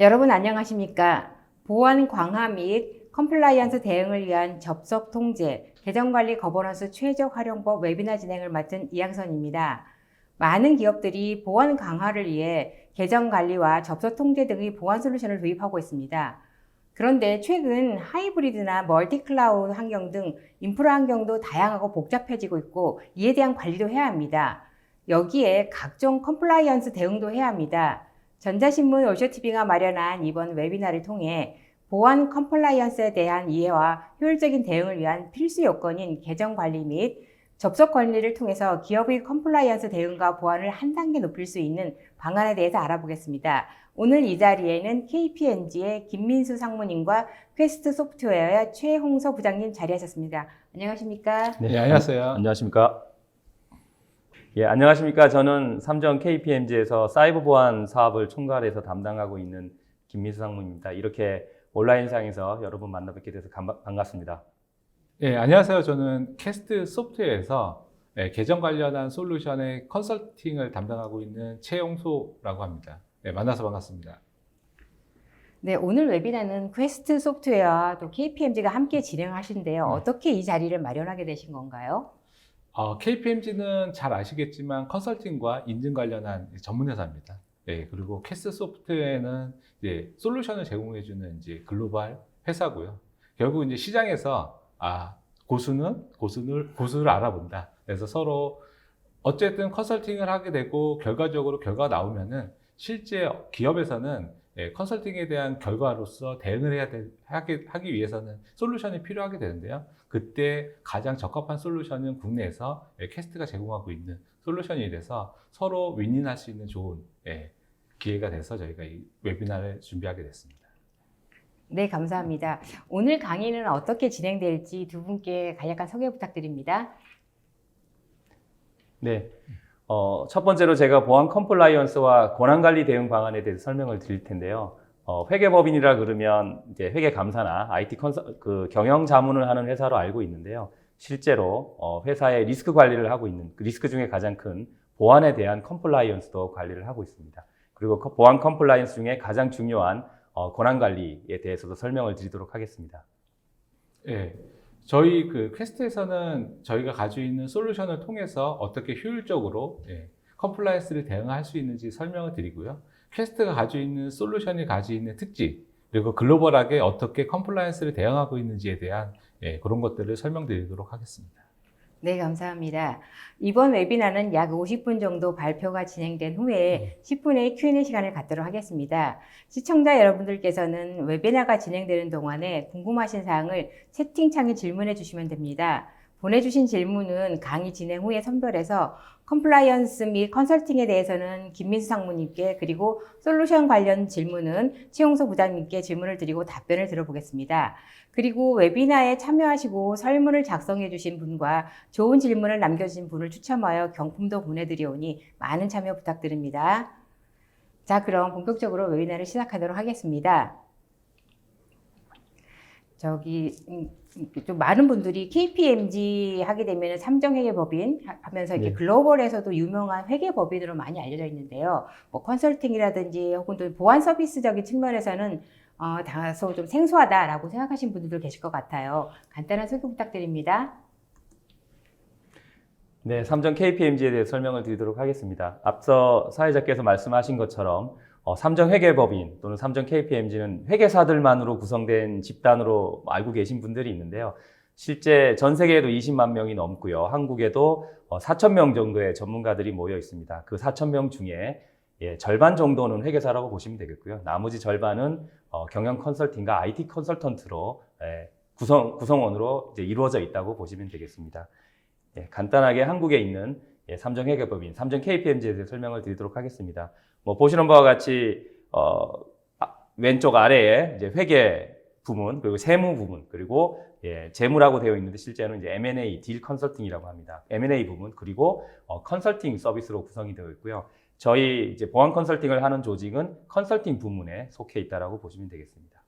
여러분 안녕하십니까? 보안 강화 및 컴플라이언스 대응을 위한 접속 통제, 계정관리 거버넌스 최적 활용법 웨비나 진행을 맡은 이양선입니다. 많은 기업들이 보안 강화를 위해 계정 관리와 접속 통제 등의 보안 솔루션을 도입하고 있습니다. 그런데 최근 하이브리드나 멀티 클라우드 환경 등 인프라 환경도 다양하고 복잡해지고 있고 이에 대한 관리도 해야 합니다. 여기에 각종 컴플라이언스 대응도 해야 합니다. 전자신문 올쇼TV가 마련한 이번 웨비나를 통해 보안 컴플라이언스에 대한 이해와 효율적인 대응을 위한 필수 요건인 계정 관리 및 접속 관리를 통해서 기업의 컴플라이언스 대응과 보안을 한 단계 높일 수 있는 방안에 대해서 알아보겠습니다. 오늘 이 자리에는 KPMG의 김민수 상무님과 퀘스트 소프트웨어의 최홍서 부장님 자리하셨습니다. 안녕하십니까? 네, 안녕하세요. 안녕하십니까? 예, 안녕하십니까? 저는 삼정 KPMG에서 사이버 보안 사업을 총괄해서 담당하고 있는 김민수 상무입니다. 이렇게 온라인상에서 여러분 만나 뵙게 돼서 반갑습니다. 예, 안녕하세요. 저는 캐스트 소프트웨어에서 계정 관련한 솔루션의 컨설팅을 담당하고 있는 최용소라고 합니다. 만나서 반갑습니다. 네, 오늘 웨비나는 퀘스트 소프트웨어와 또 KPMG가 함께 진행하신데요. 어떻게 이 자리를 마련하게 되신 건가요? KPMG는 잘 아시겠지만 컨설팅과 인증 관련한 전문 회사입니다. 그리고 캐스트 소프트웨어는 이제 솔루션을 제공해주는 이제 글로벌 회사고요. 결국 이제 시장에서 고수를 알아본다. 그래서 서로 어쨌든 컨설팅을 하게 되고 결과적으로 결과가 나오면은 실제 기업에서는 컨설팅에 대한 결과로서 대응을 하기 위해서는 솔루션이 필요하게 되는데요. 그때 가장 적합한 솔루션은 국내에서 캐스트가 제공하고 있는 솔루션이 돼서 서로 윈윈할 수 있는 좋은 기회가 돼서 저희가 이 웨비나를 준비하게 됐습니다. 네, 감사합니다. 오늘 강의는 어떻게 진행될지 두 분께 간략한 소개 부탁드립니다. 네, 첫 번째로 제가 보안 컴플라이언스와 권한관리 대응 방안에 대해서 설명을 드릴 텐데요. 회계법인이라 그러면 이제 회계감사나 IT 경영 자문을 하는 회사로 알고 있는데요. 실제로 회사의 리스크 관리를 하고 있는 그 리스크 중에 가장 큰 보안에 대한 컴플라이언스도 관리를 하고 있습니다. 그리고 보안 컴플라이언스 중에 가장 중요한 권한관리에 대해서도 설명을 드리도록 하겠습니다. 예, 저희 그 퀘스트에서는 저희가 가지고 있는 솔루션을 통해서 어떻게 효율적으로 컴플라이언스를 대응할 수 있는지 설명을 드리고요. 퀘스트가 가지고 있는 솔루션이 가지고 있는 특징, 그리고 글로벌하게 어떻게 컴플라이언스를 대응하고 있는지에 대한 그런 것들을 설명드리도록 하겠습니다. 네, 감사합니다. 이번 웨비나는 약 50분 정도 발표가 진행된 후에 10분의 Q&A 시간을 갖도록 하겠습니다. 시청자 여러분들께서는 웨비나가 진행되는 동안에 궁금하신 사항을 채팅창에 질문해 주시면 됩니다. 보내주신 질문은 강의 진행 후에 선별해서 컴플라이언스 및 컨설팅에 대해서는 김민수 상무님께, 그리고 솔루션 관련 질문은 최용서 부장님께 질문을 드리고 답변을 들어보겠습니다. 그리고 웨비나에 참여하시고 설문을 작성해 주신 분과 좋은 질문을 남겨주신 분을 추첨하여 경품도 보내드리오니 많은 참여 부탁드립니다. 자, 그럼 본격적으로 웨비나를 시작하도록 하겠습니다. 좀 많은 분들이 KPMG 하게 되면 삼정회계법인 하면서 이렇게 글로벌에서도 유명한 회계법인으로 많이 알려져 있는데요. 뭐 컨설팅이라든지 혹은 또 보안 서비스적인 측면에서는 다소 좀 생소하다라고 생각하시는 분들도 계실 것 같아요. 간단한 소개 부탁드립니다. 네, 삼정 KPMG에 대해 설명을 드리도록 하겠습니다. 앞서 사회자께서 말씀하신 것처럼 삼정회계법인 또는 삼정 KPMG는 회계사들만으로 구성된 집단으로 알고 계신 분들이 있는데요. 실제 전 세계에도 20만 명이 넘고요. 한국에도 4천 명 정도의 전문가들이 모여 있습니다. 그 4천 명 중에 절반 정도는 회계사라고 보시면 되겠고요. 나머지 절반은 경영 컨설팅과 IT 컨설턴트로 구성원으로 이제 이루어져 있다고 보시면 되겠습니다. 간단하게 한국에 있는 삼정회계법인, 삼정 KPMG에 대해 설명을 드리도록 하겠습니다. 보시는 바와 같이 왼쪽 아래에 이제 회계 부문, 그리고 세무 부문, 그리고 재무라고 되어 있는데 실제는 이제 M&A, 딜 컨설팅이라고 합니다. M&A 부문, 그리고 컨설팅 서비스로 구성이 되어 있고요. 저희 이제 보안 컨설팅을 하는 조직은 컨설팅 부문에 속해 있다라고 보시면 되겠습니다.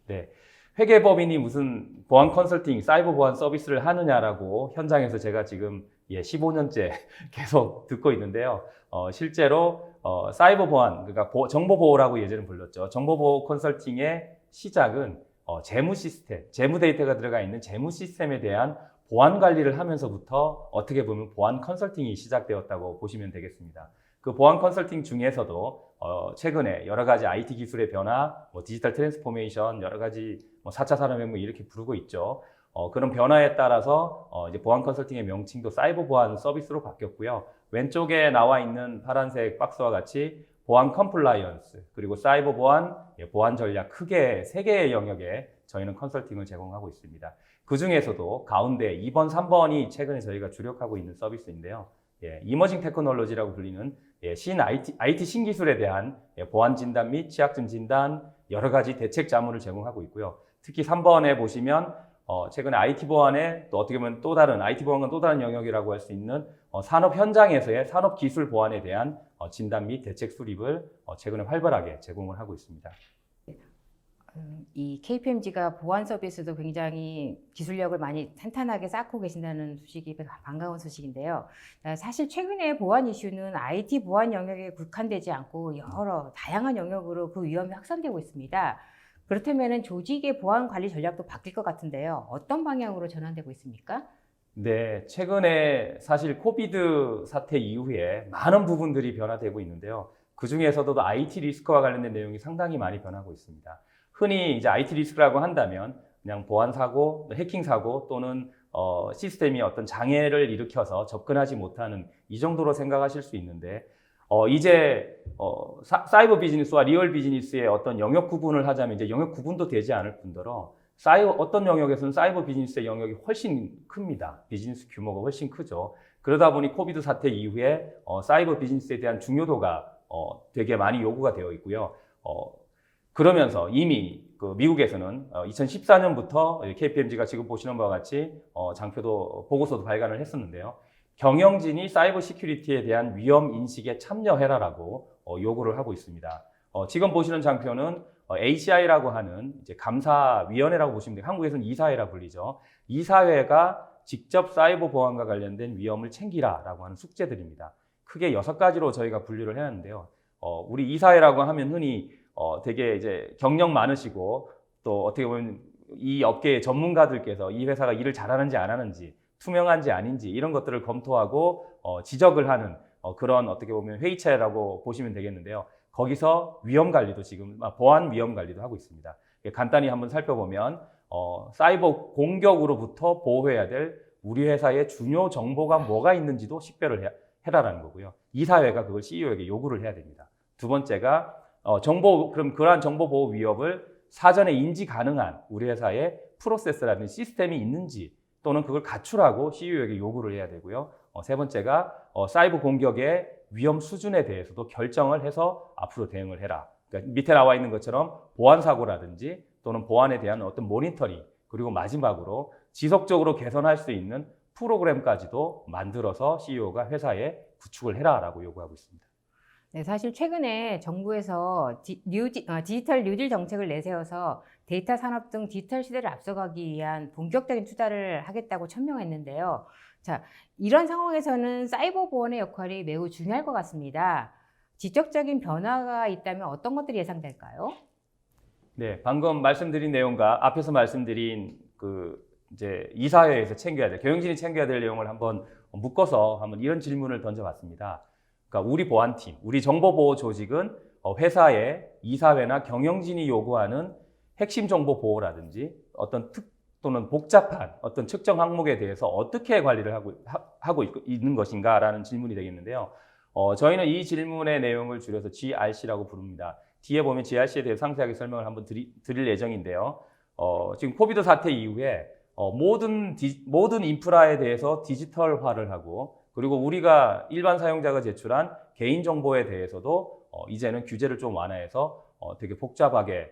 네. 회계법인이 무슨 보안 컨설팅, 사이버 보안 서비스를 하느냐라고 현장에서 제가 지금 15년째 계속 듣고 있는데요. 실제로 사이버 보안, 그러니까 정보 보호라고 예전에 불렀죠. 정보 보호 컨설팅의 시작은 재무 시스템, 재무 데이터가 들어가 있는 재무 시스템에 대한 보안 관리를 하면서부터 어떻게 보면 보안 컨설팅이 시작되었다고 보시면 되겠습니다. 그 보안 컨설팅 중에서도 최근에 여러 가지 IT 기술의 변화, 디지털 트랜스포메이션, 여러 가지 4차 산업혁명 이렇게 부르고 있죠. 그런 변화에 따라서 이제 보안 컨설팅의 명칭도 사이버 보안 서비스로 바뀌었고요. 왼쪽에 나와 있는 파란색 박스와 같이 보안 컴플라이언스, 그리고 사이버 보안, 보안 전략 크게 3개의 영역에 저희는 컨설팅을 제공하고 있습니다. 그 중에서도 가운데 2번, 3번이 최근에 저희가 주력하고 있는 서비스인데요. 이머징 테크놀로지라고 불리는 IT 신기술에 대한 보안 진단 및 취약점 진단, 여러 가지 대책 자문을 제공하고 있고요. 특히 3번에 보시면 최근에 IT 보안의 또 어떻게 보면 또 다른 IT 보안과 또 다른 영역이라고 할 수 있는 산업 현장에서의 산업 기술 보안에 대한 진단 및 대책 수립을 최근에 활발하게 제공을 하고 있습니다. 이 KPMG가 보안 서비스도 굉장히 기술력을 많이 탄탄하게 쌓고 계신다는 소식이 반가운 소식인데요. 사실 최근에 보안 이슈는 IT 보안 영역에 국한되지 않고 여러 다양한 영역으로 그 위험이 확산되고 있습니다. 그렇다면 조직의 보안 관리 전략도 바뀔 것 같은데요. 어떤 방향으로 전환되고 있습니까? 네, 최근에 사실 코비드 사태 이후에 많은 부분들이 변화되고 있는데요. 그 중에서도 IT 리스크와 관련된 내용이 상당히 많이 변하고 있습니다. 흔히 이제 IT 리스크라고 한다면 그냥 보안 사고, 해킹 사고 또는 시스템이 어떤 장애를 일으켜서 접근하지 못하는 이 정도로 생각하실 수 있는데 이제 사이버 비즈니스와 리얼 비즈니스의 어떤 영역 구분을 하자면 이제 영역 구분도 되지 않을 뿐더러 어떤 영역에서는 사이버 비즈니스의 영역이 훨씬 큽니다. 비즈니스 규모가 훨씬 크죠. 그러다 보니 코비드 사태 이후에 사이버 비즈니스에 대한 중요도가 되게 많이 요구가 되어 있고요. 그러면서 이미 그 미국에서는 2014년부터 KPMG가 지금 보시는 바와 같이 장표도 보고서도 발간을 했었는데요. 경영진이 사이버 시큐리티에 대한 위험 인식에 참여해라라고 요구를 하고 있습니다. 지금 보시는 장표는 ACI라고 하는 이제 감사위원회라고 보시면 돼요. 한국에서는 이사회라 불리죠. 이사회가 직접 사이버 보안과 관련된 위험을 챙기라라고 하는 숙제들입니다. 크게 6가지로 저희가 분류를 해놨는데요. 우리 이사회라고 하면 흔히 되게 이제 경력 많으시고 또 어떻게 보면 이 업계의 전문가들께서 이 회사가 일을 잘하는지 안 하는지 투명한지 아닌지 이런 것들을 검토하고 지적을 하는 그런 어떻게 보면 회의체라고 보시면 되겠는데요. 거기서 위험 관리도 지금 보안 위험 관리도 하고 있습니다. 간단히 한번 살펴보면 사이버 공격으로부터 보호해야 될 우리 회사의 중요 정보가 뭐가 있는지도 식별을 해라라는 거고요. 이사회가 그걸 CEO에게 요구를 해야 됩니다. 두 번째가 그럼 그러한 정보 보호 위협을 사전에 인지 가능한 우리 회사의 프로세스라든지 시스템이 있는지 또는 그걸 갖추라고 CEO에게 요구를 해야 되고요. 세 번째가 사이버 공격의 위험 수준에 대해서도 결정을 해서 앞으로 대응을 해라. 그러니까 밑에 나와 있는 것처럼 보안 사고라든지 또는 보안에 대한 어떤 모니터링, 그리고 마지막으로 지속적으로 개선할 수 있는 프로그램까지도 만들어서 CEO가 회사에 구축을 해라라고 요구하고 있습니다. 네, 사실 최근에 정부에서 디지털 뉴딜 정책을 내세워서 데이터 산업 등 디지털 시대를 앞서가기 위한 본격적인 투자를 하겠다고 천명했는데요. 자, 이런 상황에서는 사이버 보안의 역할이 매우 중요할 것 같습니다. 지적적인 변화가 있다면 어떤 것들이 예상될까요? 네, 방금 말씀드린 내용과 앞에서 말씀드린 이제 이사회에서 챙겨야 될, 경영진이 챙겨야 될 내용을 한번 묶어서 한번 이런 질문을 던져봤습니다. 그러니까 우리 보안팀, 우리 정보보호 조직은 회사의 이사회나 경영진이 요구하는 핵심 정보 보호라든지 어떤 또는 복잡한 어떤 측정 항목에 대해서 어떻게 관리를 하고 있는 것인가라는 질문이 되겠는데요. 저희는 이 질문의 내용을 줄여서 GRC라고 부릅니다. 뒤에 보면 GRC에 대해 상세하게 설명을 한번 드릴 예정인데요. 지금 코비드 사태 이후에 모든 인프라에 대해서 디지털화를 하고, 그리고 우리가 일반 사용자가 제출한 개인정보에 대해서도 이제는 규제를 좀 완화해서 되게 복잡하게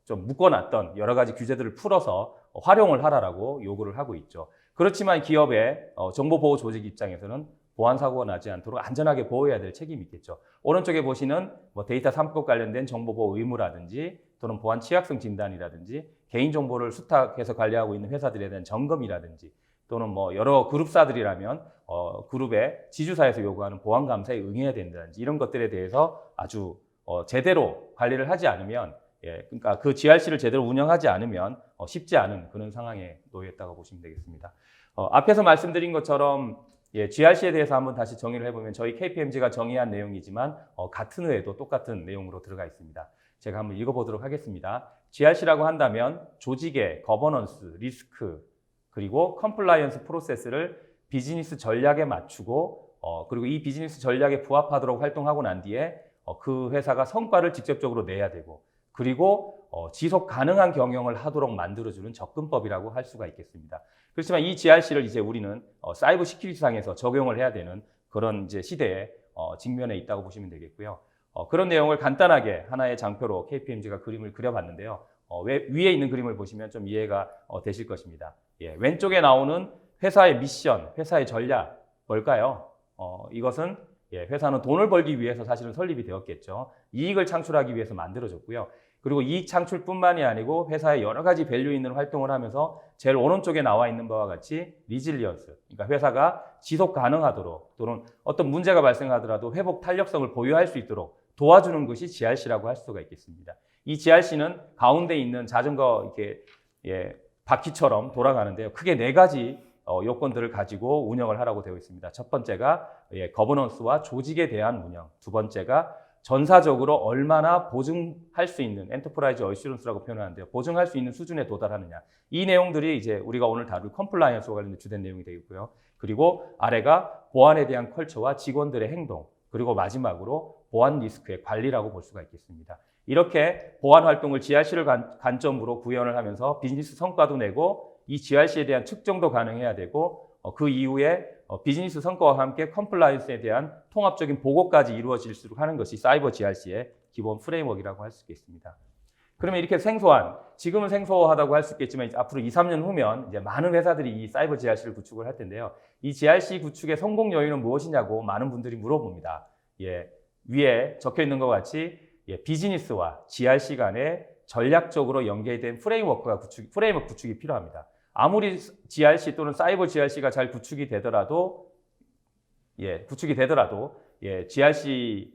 좀 묶어놨던 여러 가지 규제들을 풀어서 활용을 하라라고 요구를 하고 있죠. 그렇지만 기업의 정보보호 조직 입장에서는 보안 사고가 나지 않도록 안전하게 보호해야 될 책임이 있겠죠. 오른쪽에 보시는 데이터 삼법 관련된 정보보호 의무라든지 또는 보안 취약성 진단이라든지 개인정보를 수탁해서 관리하고 있는 회사들에 대한 점검이라든지 또는 뭐 여러 그룹사들이라면 그룹의 지주사에서 요구하는 보안 감사에 응해야 된다든지 이런 것들에 대해서 아주 제대로 관리를 하지 않으면 그러니까 그 GRC를 제대로 운영하지 않으면 쉽지 않은 그런 상황에 놓였다고 보시면 되겠습니다. 앞에서 말씀드린 것처럼 GRC에 대해서 한번 다시 정의를 해보면 저희 KPMG가 정의한 내용이지만 같은 회에도 똑같은 내용으로 들어가 있습니다. 제가 한번 읽어보도록 하겠습니다. GRC라고 한다면 조직의 거버넌스, 리스크, 그리고 컴플라이언스 프로세스를 비즈니스 전략에 맞추고 그리고 이 비즈니스 전략에 부합하도록 활동하고 난 뒤에 그 회사가 성과를 직접적으로 내야 되고 그리고 지속 가능한 경영을 하도록 만들어주는 접근법이라고 할 수가 있겠습니다. 그렇지만 이 GRC를 이제 우리는 사이버 시큐리티상에서 적용을 해야 되는 그런 이제 시대에 직면해 있다고 보시면 되겠고요. 그런 내용을 간단하게 하나의 장표로 KPMG가 그림을 그려봤는데요. 위에 있는 그림을 보시면 좀 이해가 되실 것입니다. 왼쪽에 나오는 회사의 미션, 회사의 전략 뭘까요? 이것은 회사는 돈을 벌기 위해서 사실은 설립이 되었겠죠. 이익을 창출하기 위해서 만들어졌고요. 그리고 이익 창출뿐만이 아니고 회사에 여러 가지 밸류 있는 활동을 하면서 제일 오른쪽에 나와 있는 바와 같이 리질리언스, 그러니까 회사가 지속 가능하도록 또는 어떤 문제가 발생하더라도 회복 탄력성을 보유할 수 있도록 도와주는 것이 GRC라고 할 수가 있겠습니다. 이 GRC는 가운데 있는 자전거 이렇게 바퀴처럼 돌아가는데요. 크게 4가지 요건들을 가지고 운영을 하라고 되어 있습니다. 첫 번째가 거버넌스와 조직에 대한 운영, 두 번째가 전사적으로 얼마나 보증할 수 있는 엔터프라이즈 어슈런스라고 표현하는데요. 보증할 수 있는 수준에 도달하느냐. 이 내용들이 이제 우리가 오늘 다룰 컴플라이언스와 관련된 주된 내용이 되겠고요. 그리고 아래가 보안에 대한 컬처와 직원들의 행동, 그리고 마지막으로 보안 리스크의 관리라고 볼 수가 있겠습니다. 이렇게 보안 활동을 GRC를 관점으로 구현을 하면서 비즈니스 성과도 내고 이 GRC에 대한 측정도 가능해야 되고 그 이후에 비즈니스 성과와 함께 컴플라이언스에 대한 통합적인 보고까지 이루어질수록 하는 것이 사이버 GRC의 기본 프레임워크라고 할 수 있겠습니다. 그러면 이렇게 생소한, 지금은 생소하다고 할 수 있겠지만 앞으로 2, 3년 후면 이제 많은 회사들이 이 사이버 GRC를 구축을 할 텐데요. 이 GRC 구축의 성공 요인은 무엇이냐고 많은 분들이 물어봅니다. 위에 적혀 있는 것 같이 비즈니스와 GRC 간에 전략적으로 연계된 프레임워크 구축이 필요합니다. 아무리 GRC 또는 사이버 GRC가 잘 구축이 되더라도 GRC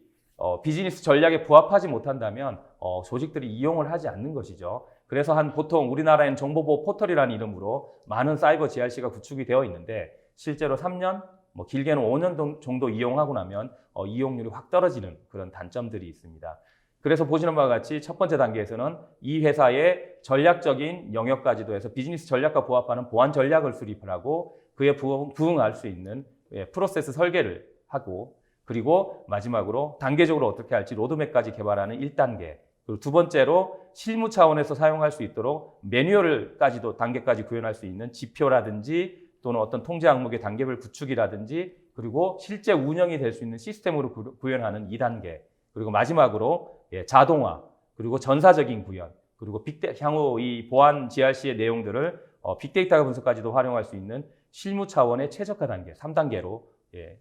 비즈니스 전략에 부합하지 못한다면 조직들이 이용을 하지 않는 것이죠. 그래서 보통 우리나라에는 정보보호 포털이라는 이름으로 많은 사이버 GRC가 구축이 되어 있는데 실제로 3년, 길게는 5년 정도 이용하고 나면 이용률이 확 떨어지는 그런 단점들이 있습니다. 그래서 보시는 바와 같이 첫 번째 단계에서는 이 회사의 전략적인 영역까지도 해서 비즈니스 전략과 부합하는 보안 전략을 수립을 하고 그에 부응할 수 있는 프로세스 설계를 하고 그리고 마지막으로 단계적으로 어떻게 할지 로드맵까지 개발하는 1단계 그리고 두 번째로 실무 차원에서 사용할 수 있도록 매뉴얼까지도 단계까지 구현할 수 있는 지표라든지 또는 어떤 통제 항목의 단계별 구축이라든지 그리고 실제 운영이 될 수 있는 시스템으로 구현하는 2단계 그리고 마지막으로 자동화, 그리고 전사적인 구현, 그리고 향후 이 보안 GRC의 내용들을 빅데이터 분석까지도 활용할 수 있는 실무 차원의 최적화 단계, 3단계로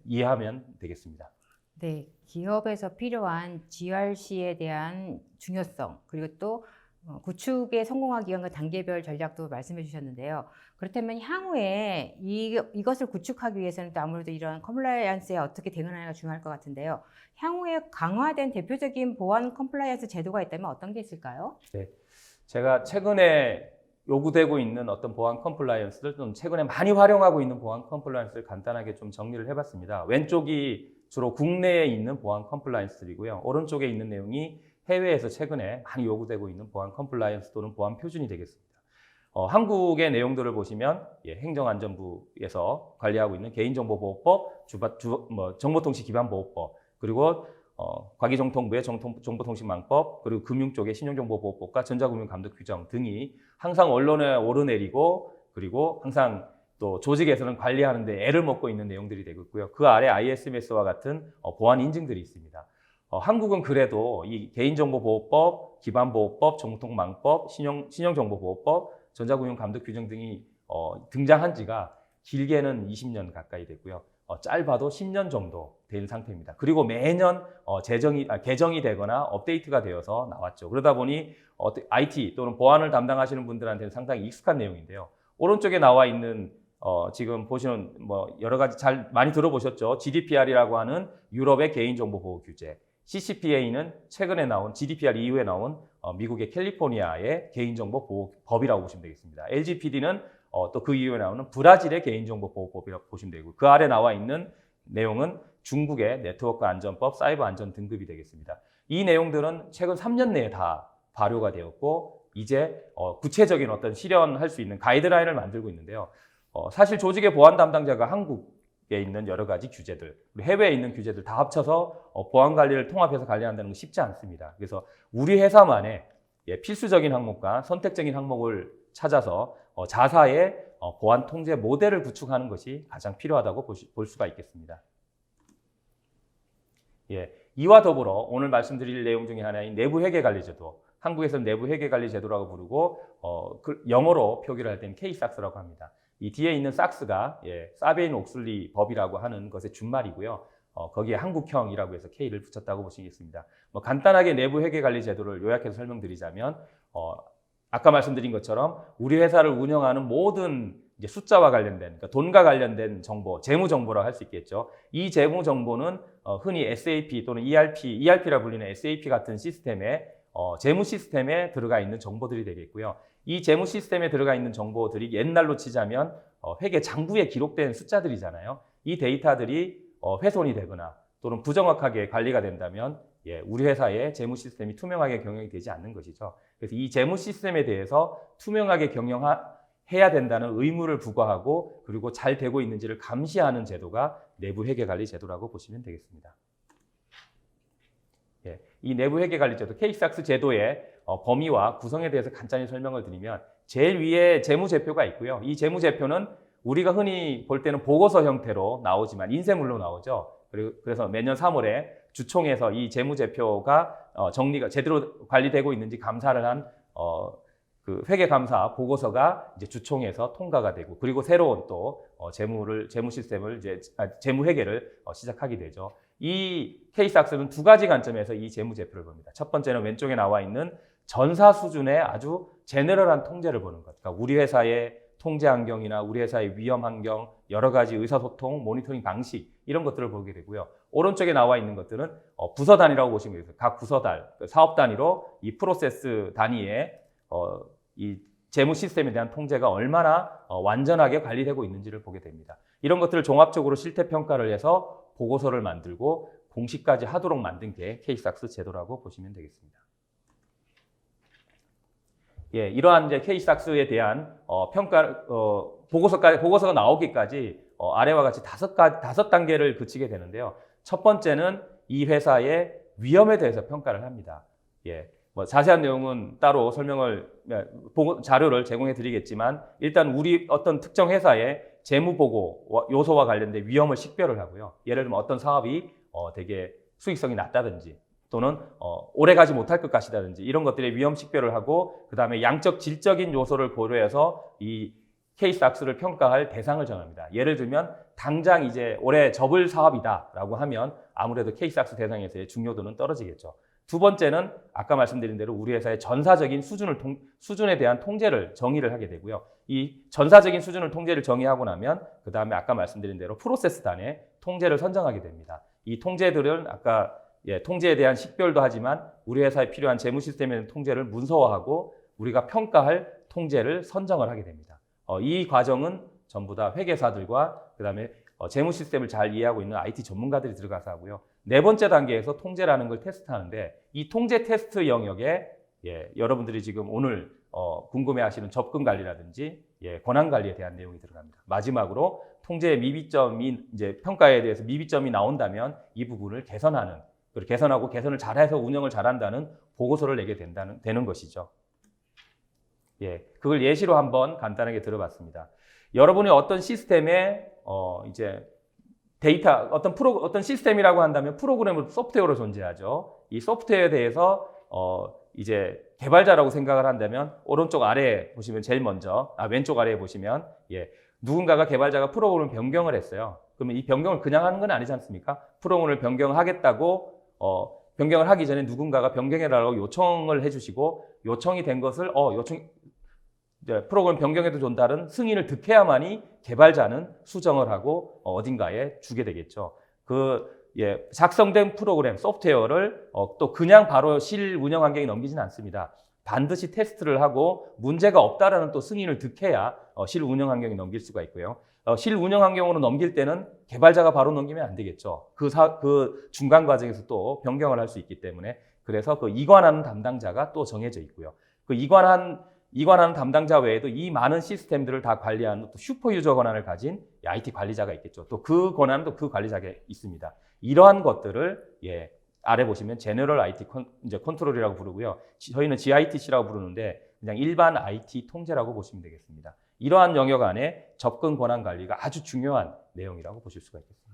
이해하면 되겠습니다. 네, 기업에서 필요한 GRC에 대한 중요성, 그리고 또 구축에 성공하기 위한 단계별 전략도 말씀해 주셨는데요. 그렇다면 향후에 이것을 구축하기 위해서는 또 아무래도 이런 컴플라이언스에 어떻게 대응하느냐가 중요할 것 같은데요. 향후에 강화된 대표적인 보안 컴플라이언스 제도가 있다면 어떤 게 있을까요? 네, 제가 최근에 요구되고 있는 어떤 보안 컴플라이언스들 또는 최근에 많이 활용하고 있는 보안 컴플라이언스를 간단하게 좀 정리를 해봤습니다. 왼쪽이 주로 국내에 있는 보안 컴플라이언스들이고요. 오른쪽에 있는 내용이 해외에서 최근에 많이 요구되고 있는 보안 컴플라이언스 또는 보안 표준이 되겠습니다. 한국의 내용들을 보시면 행정안전부에서 관리하고 있는 개인정보보호법, 정보통신기반보호법, 그리고 과기정통부의 정보통신망법, 그리고 금융 쪽의 신용정보보호법과 전자금융감독규정 등이 항상 언론에 오르내리고 그리고 항상 또 조직에서는 관리하는 데 애를 먹고 있는 내용들이 되고 있고요. 그 아래 ISMS와 같은 보안 인증들이 있습니다. 한국은 그래도 이 개인정보보호법, 기반보호법, 정통망법, 신용정보보호법, 전자금융감독규정 등이 등장한 지가 길게는 20년 가까이 됐고요. 짧아도 10년 정도 된 상태입니다. 그리고 매년 개정이 되거나 업데이트가 되어서 나왔죠. 그러다 보니 IT 또는 보안을 담당하시는 분들한테는 상당히 익숙한 내용인데요. 오른쪽에 나와 있는 지금 보시는 뭐 여러 가지 잘 많이 들어보셨죠? GDPR이라고 하는 유럽의 개인정보보호 규제, CCPA는 최근에 나온 GDPR 이후에 나온 미국의 캘리포니아의 개인정보보호법이라고 보시면 되겠습니다. LGPD는 또 그 이후에 나오는 브라질의 개인정보보호법이라고 보시면 되고 그 아래 나와 있는 내용은 중국의 네트워크 안전법, 사이버 안전 등급이 되겠습니다. 이 내용들은 최근 3년 내에 다 발효가 되었고 이제 구체적인 어떤 실현할 수 있는 가이드라인을 만들고 있는데요. 사실 조직의 보안 담당자가 한국에 있는 여러 가지 규제들, 해외에 있는 규제들 다 합쳐서 보안 관리를 통합해서 관리한다는 건 쉽지 않습니다. 그래서 우리 회사만의 필수적인 항목과 선택적인 항목을 찾아서 자사의 보안 통제 모델을 구축하는 것이 가장 필요하다고 볼 수가 있겠습니다. 이와 더불어 오늘 말씀드릴 내용 중에 하나인 내부 회계 관리 제도, 한국에서는 내부 회계 관리 제도라고 부르고 영어로 표기를 할 때는 K-SACS라고 합니다. 이 뒤에 있는 삭스가 사베인 옥슬리 법이라고 하는 것의 준말이고요. 거기에 한국형이라고 해서 K를 붙였다고 보시겠습니다. 간단하게 내부 회계 관리 제도를 요약해서 설명드리자면 아까 말씀드린 것처럼 우리 회사를 운영하는 모든 이제 숫자와 관련된, 그러니까 돈과 관련된 정보, 재무 정보라고 할 수 있겠죠. 이 재무 정보는 흔히 SAP 또는 ERP라 불리는 SAP 같은 시스템에 재무 시스템에 들어가 있는 정보들이 되겠고요. 이 재무 시스템에 들어가 있는 정보들이 옛날로 치자면 회계 장부에 기록된 숫자들이잖아요. 이 데이터들이 훼손이 되거나 또는 부정확하게 관리가 된다면 우리 회사의 재무 시스템이 투명하게 경영이 되지 않는 것이죠. 그래서 이 재무 시스템에 대해서 투명하게 경영해야 된다는 의무를 부과하고 그리고 잘 되고 있는지를 감시하는 제도가 내부 회계 관리 제도라고 보시면 되겠습니다. 이 내부 회계 관리 제도, K-SACS 제도의 범위와 구성에 대해서 간단히 설명을 드리면 제일 위에 재무제표가 있고요. 이 재무제표는 우리가 흔히 볼 때는 보고서 형태로 나오지만 인쇄물로 나오죠. 그래서 매년 3월에 주총에서 이 재무제표가 정리가 제대로 관리되고 있는지 감사를 한 그 회계감사 보고서가 이제 주총에서 통과가 되고 그리고 새로운 또 재무 시스템을 이제 재무 회계를 시작하게 되죠. 이 K-SACS는 두 가지 관점에서 이 재무제표를 봅니다. 첫 번째는 왼쪽에 나와 있는 전사 수준의 아주 제너럴한 통제를 보는 것. 그러니까 우리 회사의 통제 환경이나 우리 회사의 위험 환경, 여러 가지 의사소통, 모니터링 방식 이런 것들을 보게 되고요. 오른쪽에 나와 있는 것들은 부서 단위라고 보시면 돼요. 각 부서 사업 단위로 이 프로세스 단위의 이 재무 시스템에 대한 통제가 얼마나 완전하게 관리되고 있는지를 보게 됩니다. 이런 것들을 종합적으로 실태 평가를 해서 보고서를 만들고 공시까지 하도록 만든 게 K-SACS 제도라고 보시면 되겠습니다. 이러한 이제 K-SACS에 대한 보고서가 나오기까지 아래와 같이 다섯 단계를 거치게 되는데요. 첫 번째는 이 회사의 위험에 대해서 평가를 합니다. 자세한 내용은 따로 자료를 제공해 드리겠지만 일단 우리 어떤 특정 회사의 재무보고 요소와 관련된 위험을 식별을 하고요. 예를 들면 어떤 사업이 되게 수익성이 낮다든지 또는 오래 가지 못할 것 같다든지 이런 것들의 위험 식별을 하고 그 다음에 양적 질적인 요소를 고려해서 이 K-SACS를 평가할 대상을 정합니다. 예를 들면 당장 이제 올해 접을 사업이다라고 하면 아무래도 K-SACS 대상에서의 중요도는 떨어지겠죠. 두 번째는 아까 말씀드린 대로 우리 회사의 전사적인 수준에 대한 통제를 정의를 하게 되고요. 이 전사적인 수준을 통제를 정의하고 나면 그 다음에 아까 말씀드린 대로 프로세스 단에 통제를 선정하게 됩니다. 이 통제들은 아까 통제에 대한 식별도 하지만 우리 회사에 필요한 재무 시스템에 대한 통제를 문서화하고 우리가 평가할 통제를 선정을 하게 됩니다. 이 과정은 전부 다 회계사들과 그 다음에 재무 시스템을 잘 이해하고 있는 IT 전문가들이 들어가서 하고요. 네 번째 단계에서 통제라는 걸 테스트하는데 이 통제 테스트 영역에 여러분들이 지금 오늘 궁금해하시는 접근 관리라든지 권한 관리에 대한 내용이 들어갑니다. 마지막으로 통제의 미비점이 이제 평가에 대해서 미비점이 나온다면 이 부분을 개선하는 그리고 개선하고 개선을 잘해서 운영을 잘한다는 보고서를 내게 되는 것이죠. 그걸 예시로 한번 간단하게 들어봤습니다. 여러분이 어떤 시스템에 이제 데이터 어떤 시스템이라고 한다면 프로그램으로 소프트웨어로 존재하죠. 이 소프트웨어에 대해서 이제 개발자라고 생각을 한다면 오른쪽 아래에 보시면 제일 먼저 왼쪽 아래에 보시면 누군가가 개발자가 프로그램을 변경을 했어요. 그러면 이 변경을 그냥 하는 건 아니지 않습니까? 프로그램을 변경하겠다고 변경을 하기 전에 누군가가 변경해달라고 요청을 해주시고 요청이 된 것을 이제 프로그램 변경에도 전달은 승인을 득해야만이 개발자는 수정을 하고 어딘가에 주게 되겠죠. 작성된 프로그램, 소프트웨어를 또 그냥 바로 실 운영 환경에 넘기지는 않습니다. 반드시 테스트를 하고 문제가 없다라는 또 승인을 득해야 실 운영 환경에 넘길 수가 있고요. 실 운영 환경으로 넘길 때는 개발자가 바로 넘기면 안 되겠죠. 그 중간 과정에서 또 변경을 할 수 있기 때문에 그래서 그 이관하는 담당자가 또 정해져 있고요. 그 이관하는 담당자 외에도 이 많은 시스템들을 다 관리하는 또 슈퍼 유저 권한을 가진 IT 관리자가 있겠죠. 또 그 권한은 또 그 관리자가 있습니다. 이러한 것들을 아래 보시면 제너럴 IT 컨트롤이라고 부르고요. 저희는 GITC라고 부르는데 그냥 일반 IT 통제라고 보시면 되겠습니다. 이러한 영역 안에 접근 권한 관리가 아주 중요한 내용이라고 보실 수가 있겠습니다.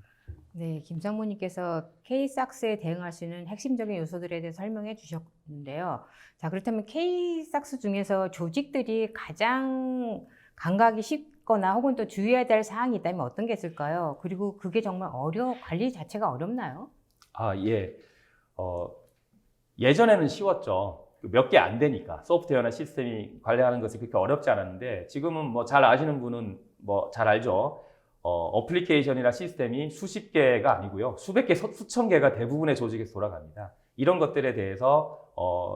네, 김상무님께서 K-SAX에 대응할 수 있는 핵심적인 요소들에 대해 설명해 주셨는데요. 자, 그렇다면 K-SAX 중에서 조직들이 가장 감각이 쉽거나 혹은 또 주의해야 될 사항이 있다면 어떤 게 있을까요? 그리고 그게 정말 관리 자체가 어렵나요? 예. 예전에는 쉬웠죠. 몇 개 안 되니까 소프트웨어나 시스템이 관리하는 것이 그렇게 어렵지 않았는데 지금은 뭐 잘 아시는 분은 뭐 잘 알죠. 어플리케이션이나 시스템이 수십 개가 아니고요. 수백 개, 수천 개가 대부분의 조직에서 돌아갑니다. 이런 것들에 대해서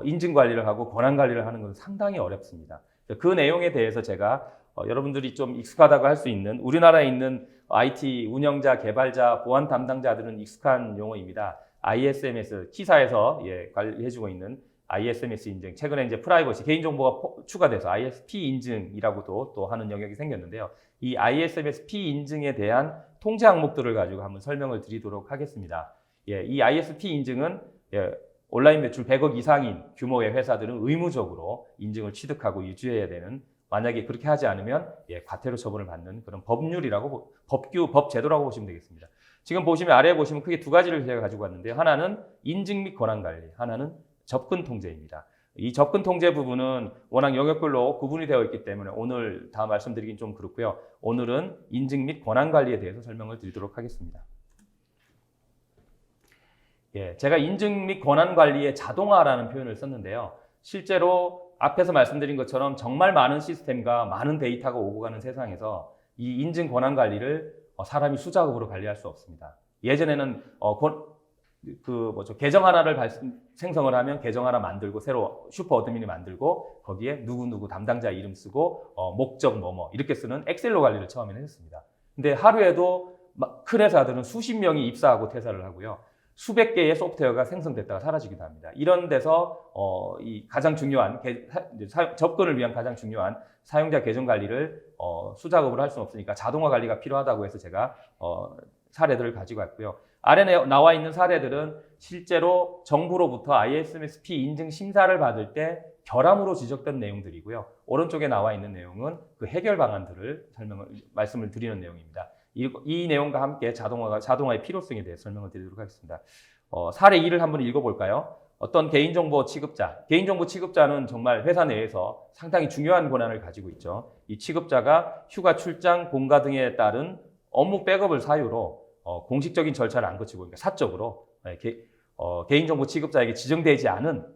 인증 관리를 하고 권한 관리를 하는 것은 상당히 어렵습니다. 그 내용에 대해서 제가 여러분들이 좀 익숙하다고 할 수 있는 우리나라에 있는 IT 운영자, 개발자, 보안 담당자들은 익숙한 용어입니다. ISMS, 키사에서 관리해주고 있는 ISMS 인증, 최근에 이제 프라이버시, 개인정보가 추가돼서 ISP 인증이라고도 또 하는 영역이 생겼는데요. 이 ISMS-P 인증에 대한 통제 항목들을 가지고 한번 설명을 드리도록 하겠습니다. 이 ISP 인증은 온라인 매출 100억 이상인 규모의 회사들은 의무적으로 인증을 취득하고 유지해야 되는, 만약에 그렇게 하지 않으면 과태료 처분을 받는 그런 법률이라고, 법 제도라고 보시면 되겠습니다. 지금 보시면 아래에 보시면 크게 두 가지를 제가 가지고 왔는데요. 하나는 인증 및 권한 관리, 하나는 접근 통제입니다. 이 접근 통제 부분은 워낙 영역별로 구분이 되어 있기 때문에 오늘 다 말씀드리긴 좀 그렇고요. 오늘은 인증 및 권한 관리에 대해서 설명을 드리도록 하겠습니다. 제가 인증 및 권한 관리의 자동화라는 표현을 썼는데요. 실제로 앞에서 말씀드린 것처럼 정말 많은 시스템과 많은 데이터가 오고 가는 세상에서 이 인증 권한 관리를 사람이 수작업으로 관리할 수 없습니다. 예전에는 계정 하나를 생성을 하면 계정 하나 만들고 새로 슈퍼 어드민이 만들고 거기에 누구누구 담당자 이름 쓰고 목적 뭐뭐 이렇게 쓰는 엑셀로 관리를 처음에는 했습니다. 근데 하루에도 큰 회사들은 수십 명이 입사하고 퇴사를 하고요. 수백 개의 소프트웨어가 생성됐다가 사라지기도 합니다. 이런 데서 이 가장 중요한 접근을 위한 가장 중요한 사용자 계정 관리를 수작업으로 할 수는 없으니까 자동화 관리가 필요하다고 해서 제가 사례들을 가지고 왔고요. 아래 나와 있는 사례들은 실제로 정부로부터 ISMS-P 인증 심사를 받을 때 결함으로 지적된 내용들이고요. 오른쪽에 나와 있는 내용은 그 해결 방안들을 말씀을 드리는 내용입니다. 이 내용과 함께 자동화의 필요성에 대해 설명을 드리도록 하겠습니다. 사례 2를 한번 읽어볼까요? 어떤 개인정보 취급자는 정말 회사 내에서 상당히 중요한 권한을 가지고 있죠. 이 취급자가 휴가, 출장, 본가 등에 따른 업무 백업을 사유로 공식적인 절차를 안 거치고, 그러니까 사적으로 개인정보 취급자에게 지정되지 않은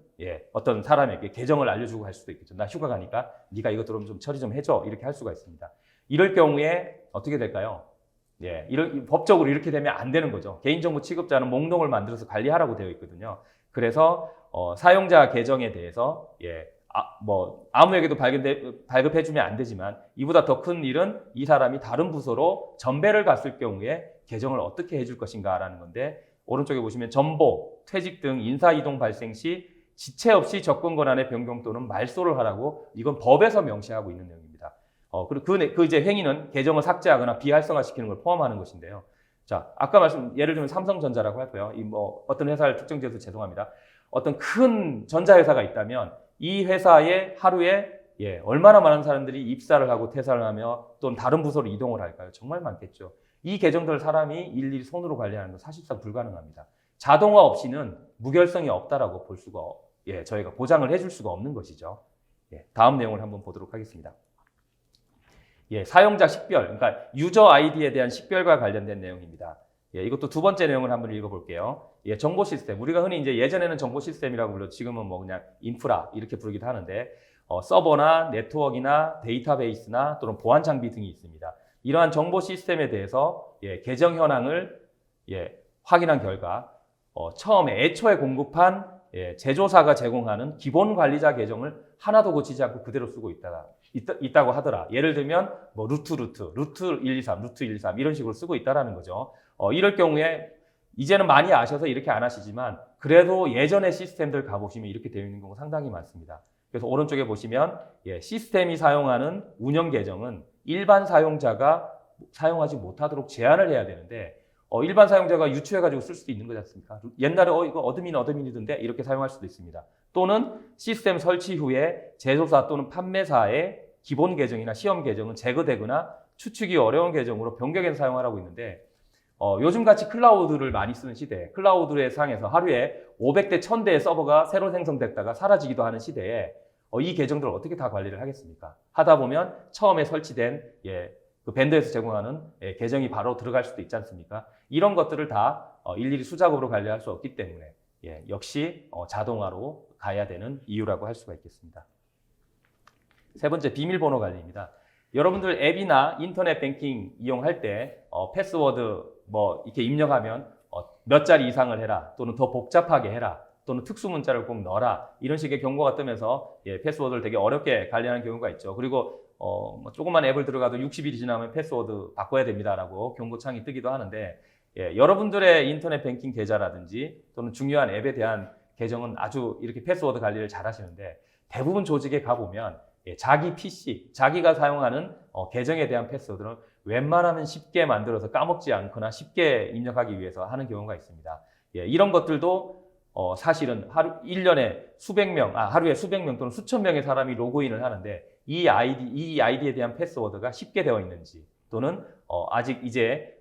어떤 사람에게 계정을 알려주고 할 수도 있겠죠. 나 휴가 가니까 네가 이것 좀 처리 좀 해줘, 이렇게 할 수가 있습니다. 이럴 경우에 어떻게 될까요? 법적으로 이렇게 되면 안 되는 거죠. 개인정보 취급자는 목록을 만들어서 관리하라고 되어 있거든요. 그래서 사용자 계정에 대해서 아무에게도 발급해주면 안 되지만 이보다 더 큰 일은 이 사람이 다른 부서로 전배를 갔을 경우에 계정을 어떻게 해줄 것인가라는 건데, 오른쪽에 보시면 전보, 퇴직 등 인사이동 발생 시 지체 없이 접근 권한의 변경 또는 말소를 하라고, 이건 법에서 명시하고 있는 내용입니다. 그리고 이제 행위는 계정을 삭제하거나 비활성화시키는 걸 포함하는 것인데요. 자, 아까 예를 들면 삼성전자라고 할까요? 어떤 회사를 특정지어서 죄송합니다. 어떤 큰 전자회사가 있다면 이 회사에 하루에 얼마나 많은 사람들이 입사를 하고 퇴사를 하며 또는 다른 부서로 이동을 할까요? 정말 많겠죠. 이 계정들 사람이 일일이 손으로 관리하는 건 사실상 불가능합니다. 자동화 없이는 무결성이 없다라고 볼 수가, 저희가 보장을 해줄 수가 없는 것이죠. 다음 내용을 한번 보도록 하겠습니다. 사용자 식별, 그러니까 유저 아이디에 대한 식별과 관련된 내용입니다. 이것도 두 번째 내용을 한번 읽어볼게요. 정보 시스템. 우리가 흔히 이제 예전에는 정보 시스템이라고 불렀죠. 지금은 그냥 인프라 이렇게 부르기도 하는데, 서버나 네트워크나 데이터베이스나 또는 보안 장비 등이 있습니다. 이러한 정보 시스템에 대해서 계정 현황을 확인한 결과 처음에 애초에 공급한 제조사가 제공하는 기본 관리자 계정을 하나도 고치지 않고 그대로 쓰고 있다고 하더라. 예를 들면 뭐 루트 123, 루트 123 이런 식으로 쓰고 있다라는 거죠. 이럴 경우에 이제는 많이 아셔서 이렇게 안 하시지만 그래도 예전의 시스템들 가보시면 이렇게 되어 있는 경우 상당히 많습니다. 그래서 오른쪽에 보시면 시스템이 사용하는 운영 계정은 일반 사용자가 사용하지 못하도록 제한을 해야 되는데 일반 사용자가 유추해가지고 쓸 수도 있는 거지 않습니까? 옛날에 이거 어드민이던데 이렇게 사용할 수도 있습니다. 또는 시스템 설치 후에 제조사 또는 판매사의 기본 계정이나 시험 계정은 제거되거나 추측이 어려운 계정으로 변경해서 사용하라고 있는데 요즘같이 클라우드를 많이 쓰는 시대에 클라우드의 상에서 하루에 500대, 1000대의 서버가 새로 생성됐다가 사라지기도 하는 시대에 이 계정들을 어떻게 다 관리를 하겠습니까? 하다 보면 처음에 설치된 그 벤더에서 제공하는 계정이 바로 들어갈 수도 있지 않습니까? 이런 것들을 다 일일이 수작업으로 관리할 수 없기 때문에 역시 자동화로 가야 되는 이유라고 할 수가 있겠습니다. 세 번째, 비밀번호 관리입니다. 여러분들 앱이나 인터넷 뱅킹 이용할 때 패스워드 뭐 이렇게 입력하면 몇 자리 이상을 해라 또는 더 복잡하게 해라 또는 특수 문자를 꼭 넣어라 이런 식의 경고가 뜨면서 패스워드를 되게 어렵게 관리하는 경우가 있죠. 그리고 뭐 조그만 앱을 들어가도 60일이 지나면 패스워드 바꿔야 됩니다라고 경고창이 뜨기도 하는데 여러분들의 인터넷 뱅킹 계좌라든지 또는 중요한 앱에 대한 계정은 아주 이렇게 패스워드 관리를 잘 하시는데 대부분 조직에 가보면 자기 PC, 자기가 사용하는 계정에 대한 패스워드는 웬만하면 쉽게 만들어서 까먹지 않거나 쉽게 입력하기 위해서 하는 경우가 있습니다. 이런 것들도 사실은 하루에 수백 명 또는 수천 명의 사람이 로그인을 하는데 이 아이디에 대한 패스워드가 쉽게 되어 있는지 또는 아직 이제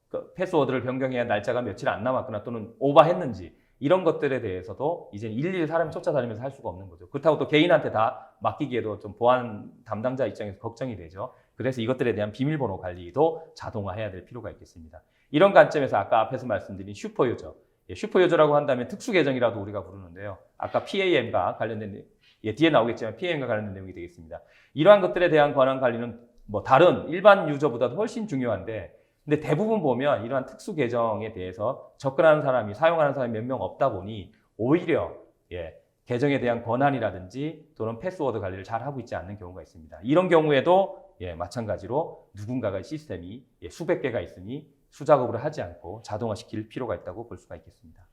그 패스워드를 변경해야 날짜가 며칠 안 남았거나 또는 오버했는지 이런 것들에 대해서도 이제 일일이 사람이 쫓아다니면서 할 수가 없는 거죠. 그렇다고 또 개인한테 다 맡기기에도 좀 보안 담당자 입장에서 걱정이 되죠. 그래서 이것들에 대한 비밀번호 관리도 자동화해야 될 필요가 있겠습니다. 이런 관점에서 아까 앞에서 말씀드린 슈퍼유저, 슈퍼유저라고 한다면 특수계정이라도 우리가 부르는데요. 아까 PAM과 관련된 뒤에 나오겠지만 PAM과 관련된 내용이 되겠습니다. 이러한 것들에 대한 권한 관리는 뭐 다른 일반 유저보다도 훨씬 중요한데 근데 대부분 보면 이러한 특수 계정에 대해서 접근하는 사람이 사용하는 사람이 몇 명 없다 보니 오히려 계정에 대한 권한이라든지 또는 패스워드 관리를 잘 하고 있지 않는 경우가 있습니다. 이런 경우에도 마찬가지로 누군가가 시스템이 수백 개가 있으니 수작업을 하지 않고 자동화시킬 필요가 있다고 볼 수가 있겠습니다.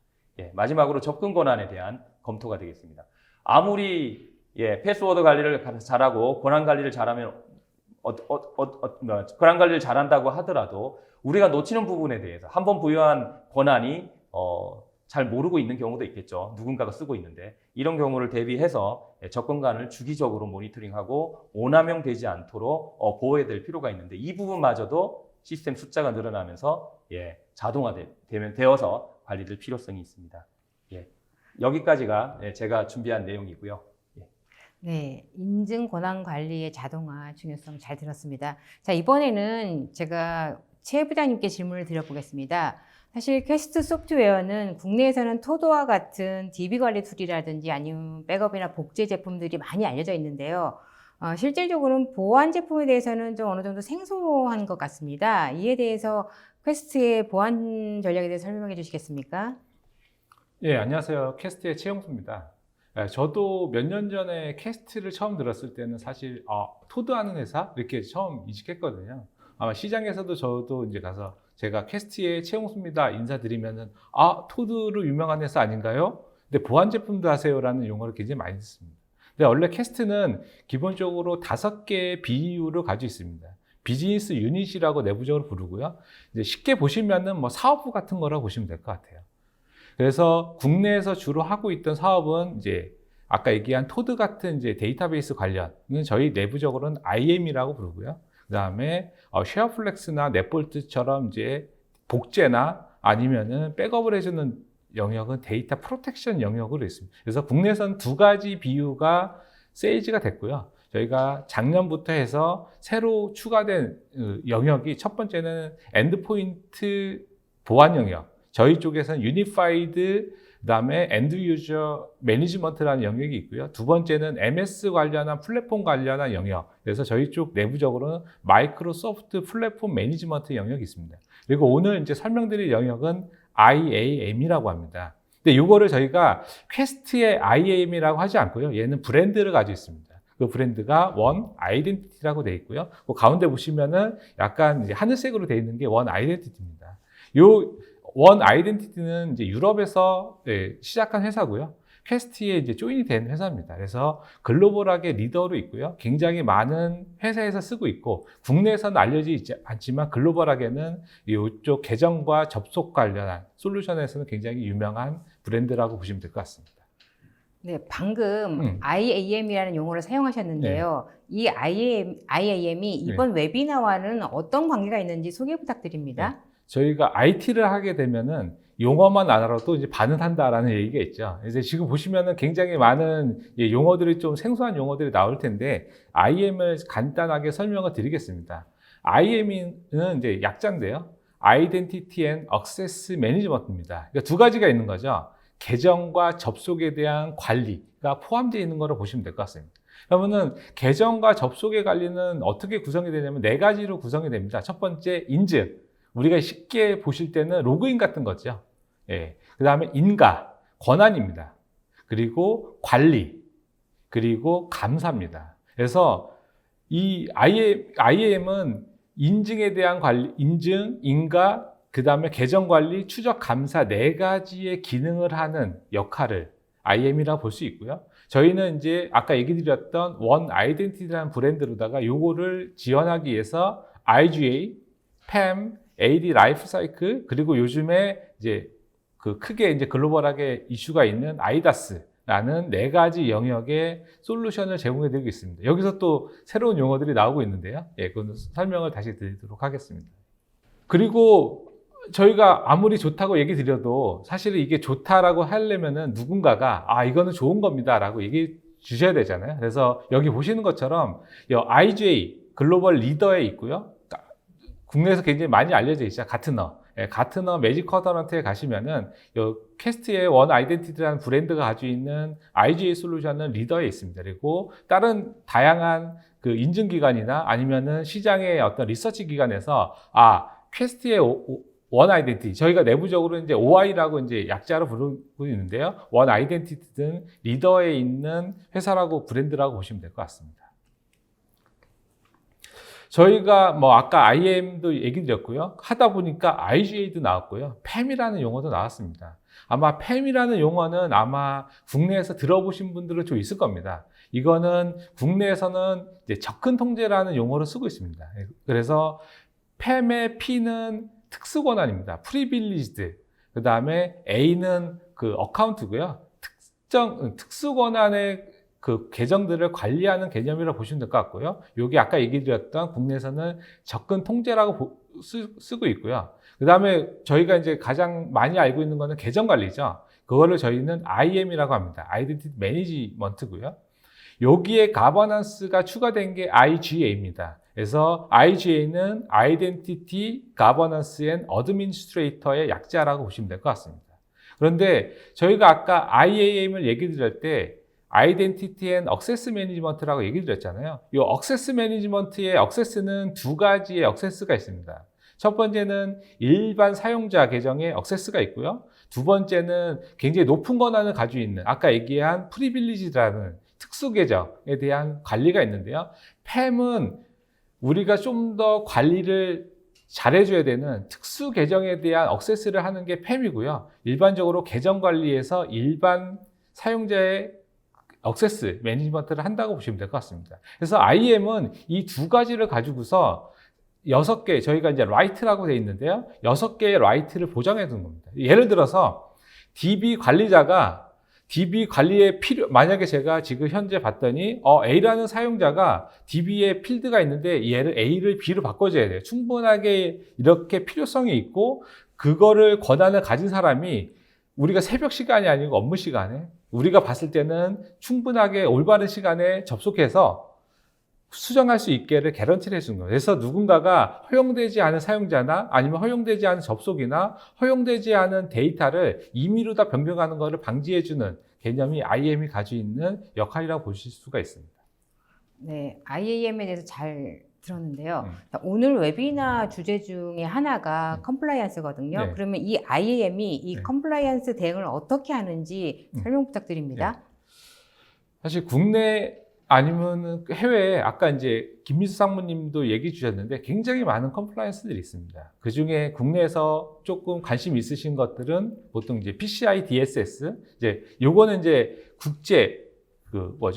마지막으로 접근 권한에 대한 검토가 되겠습니다. 아무리 패스워드 관리를 잘하고 권한 관리를 잘하면 권한 관리를 잘한다고 하더라도 우리가 놓치는 부분에 대해서 한번 부여한 권한이 잘 모르고 있는 경우도 있겠죠. 누군가가 쓰고 있는데 이런 경우를 대비해서 접근관을 주기적으로 모니터링하고 오남용되지 않도록 보호해야 될 필요가 있는데 이 부분마저도 시스템 숫자가 늘어나면서 자동화되어서 관리될 필요성이 있습니다. 여기까지가 제가 준비한 내용이고요. 네, 인증 권한 관리의 자동화 중요성 잘 들었습니다. 자, 이번에는 제가 최 부장님께 질문을 드려보겠습니다. 사실 퀘스트 소프트웨어는 국내에서는 토도와 같은 DB 관리 툴이라든지 아니면 백업이나 복제 제품들이 많이 알려져 있는데요. 실질적으로는 보안 제품에 대해서는 좀 어느 정도 생소한 것 같습니다. 이에 대해서 퀘스트의 보안 전략에 대해서 설명해 주시겠습니까? 안녕하세요. 퀘스트의 최용수입니다. 저도 몇 년 전에 퀘스트를 처음 들었을 때는 사실 토드하는 회사 이렇게 처음 인식했거든요. 아마 시장에서도 저도 이제 가서 제가 퀘스트의 최용수입니다 인사드리면은 토드로 유명한 회사 아닌가요? 근데 보안 제품도 하세요라는 용어를 굉장히 많이 듣습니다. 근데 원래 퀘스트는 기본적으로 5개의 BU를 가지고 있습니다. 비즈니스 유닛이라고 내부적으로 부르고요. 이제 쉽게 보시면은 뭐 사업부 같은 거라고 보시면 될 것 같아요. 그래서 국내에서 주로 하고 있던 사업은 이제 아까 얘기한 토드 같은 이제 데이터베이스 관련은 저희 내부적으로는 IM이라고 부르고요. 그 다음에 쉐어플렉스나 넷볼트처럼 이제 복제나 아니면은 백업을 해주는 영역은 데이터 프로텍션 영역으로 있습니다. 그래서 국내에서는 2가지 BU가 세이지가 됐고요. 저희가 작년부터 해서 새로 추가된 영역이 첫 번째는 엔드포인트 보안 영역. 저희 쪽에서는 유니파이드 그다음에 엔드 유저 매니지먼트라는 영역이 있고요. 두 번째는 MS 관련한 플랫폼 관련한 영역. 그래서 저희 쪽 내부적으로는 마이크로소프트 플랫폼 매니지먼트 영역이 있습니다. 그리고 오늘 이제 설명드릴 영역은 IAM이라고 합니다. 근데 이거를 저희가 퀘스트의 IAM이라고 하지 않고요. 얘는 브랜드를 가지고 있습니다. 그 브랜드가 원 아이덴티티라고 되어 있고요. 그 가운데 보시면은 약간 이제 하늘색으로 되어 있는 게 원 아이덴티티입니다. 요 원 아이덴티티는 이제 유럽에서 시작한 회사고요. 퀘스트에 이제 조인이 된 회사입니다. 그래서 글로벌하게 리더로 있고요. 굉장히 많은 회사에서 쓰고 있고 국내에서는 알려지지 않지만 글로벌하게는 이쪽 계정과 접속 관련한 솔루션에서는 굉장히 유명한 브랜드라고 보시면 될 것 같습니다. 네, 방금 IAM이라는 용어를 사용하셨는데요. 이 IAM이 이번 웨비나와는 어떤 관계가 있는지 소개 부탁드립니다. 저희가 IT를 하게 되면은 용어만 알아도 이제 반응한다라는 얘기가 있죠. 이제 지금 보시면은 굉장히 많은 용어들이 좀 생소한 용어들이 나올 텐데 IAM을 간단하게 설명을 드리겠습니다. IAM은 이제 약자인데요. Identity and Access Management입니다. 그러니까 두 가지가 있는 거죠. 계정과 접속에 대한 관리가 포함되어 있는 거로 보시면 될 것 같습니다. 그러면은 계정과 접속의 관리는 어떻게 구성이 되냐면 네 가지로 구성이 됩니다. 첫 번째 인증. 우리가 쉽게 보실 때는 로그인 같은 거죠. 예. 그 다음에 인가, 권한입니다. 그리고 관리, 그리고 감사입니다. 그래서 이 IAM은 인증에 대한 관리, 인증, 인가, 그 다음에 계정 관리, 추적, 감사 네 가지의 기능을 하는 역할을 IAM이라고 볼 수 있고요. 저희는 이제 아까 얘기 드렸던 원 아이덴티티라는 브랜드로다가 요거를 지원하기 위해서 IGA, PAM, AD 라이프 사이클, 그리고 요즘에 이제 그 크게 이제 글로벌하게 이슈가 있는 아이다스라는 네 가지 영역의 솔루션을 제공해 드리고 있습니다. 여기서 또 새로운 용어들이 나오고 있는데요. 예, 그건 설명을 다시 드리도록 하겠습니다. 그리고 저희가 아무리 좋다고 얘기 드려도 사실은 이게 좋다라고 하려면은 누군가가 이거는 좋은 겁니다 라고 얘기해 주셔야 되잖아요. 그래서 여기 보시는 것처럼 IGA 글로벌 리더에 있고요. 국내에서 굉장히 많이 알려져 있죠. 가트너 매직 쿼드런트에 가시면은 요 퀘스트의 원 아이덴티티라는 브랜드가 가지고 있는 IGA 솔루션은 리더에 있습니다. 그리고 다른 다양한 그 인증기관이나 아니면은 시장의 어떤 리서치 기관에서 퀘스트의 원 아이덴티티, 저희가 내부적으로 이제 OI라고 이제 약자로 부르고 있는데요. 원 아이덴티티는 리더에 있는 회사라고 브랜드라고 보시면 될 것 같습니다. 저희가 뭐 아까 IAM도 얘기 드렸고요. 하다 보니까 IGA도 나왔고요. PAM이라는 용어도 나왔습니다. 아마 PAM이라는 용어는 아마 국내에서 들어보신 분들은 좀 있을 겁니다. 이거는 국내에서는 이제 접근 통제라는 용어를 쓰고 있습니다. 그래서 PAM의 P는 특수 권한입니다. Privileged. 그 다음에 A는 그 어카운트고요. 특수 권한의 그 계정들을 관리하는 개념이라고 보시면 될 것 같고요. 여기 아까 얘기 드렸던 국내에서는 접근 통제라고 쓰고 있고요. 그 다음에 저희가 이제 가장 많이 알고 있는 거는 계정 관리죠. 그거를 저희는 IAM이라고 합니다. Identity Management고요. 여기에 가버넌스가 추가된 게 IGA입니다. 그래서 IGA는 Identity Governance and Administrator의 약자라고 보시면 될 것 같습니다. 그런데 저희가 아까 IAM을 얘기 드릴 때 Identity and Access Management라고 얘기 드렸잖아요. 이 Access Management의 Access는 두 가지의 Access가 있습니다. 첫 번째는 일반 사용자 계정에 Access가 있고요. 두 번째는 굉장히 높은 권한을 가지고 있는 아까 얘기한 Privileged라는 특수 계정에 대한 관리가 있는데요. PAM은 우리가 좀 더 관리를 잘해줘야 되는 특수 계정에 대한 액세스를 하는 게 PAM이고요. 일반적으로 계정 관리에서 일반 사용자의 액세스 매니지먼트를 한다고 보시면 될 것 같습니다. 그래서 IAM은 이 두 가지를 가지고서 6개, 저희가 이제 라이트라고 되어 있는데요. 6개의 라이트를 보장해 두는 겁니다. 예를 들어서 DB 관리자가 DB 관리에 만약에 제가 지금 현재 봤더니, A라는 사용자가 DB에 필드가 있는데 얘를 A를 B로 바꿔줘야 돼요. 충분하게 이렇게 필요성이 있고, 그거를 권한을 가진 사람이 우리가 새벽 시간이 아니고 업무 시간에, 우리가 봤을 때는 충분하게 올바른 시간에 접속해서 수정할 수 있게를 개런티를 해주는 거예요. 그래서 누군가가 허용되지 않은 사용자나 아니면 허용되지 않은 접속이나 허용되지 않은 데이터를 임의로 다 변경하는 것을 방지해주는 개념이 IAM이 가지고 있는 역할이라고 보실 수가 있습니다. 네, IAM에 대해서 잘 들었는데요. 오늘 웨비나 주제 중에 하나가 컴플라이언스거든요. 네. 그러면 이 IAM이 이 네. 컴플라이언스 대응을 어떻게 하는지 설명 부탁드립니다. 사실 국내 아니면 해외에 아까 이제 김미수 상무님도 얘기 주셨는데 굉장히 많은 컴플라이언스들이 있습니다. 그 중에 국내에서 조금 관심 있으신 것들은 보통 이제 PCI DSS, 이제 요거는 이제 국제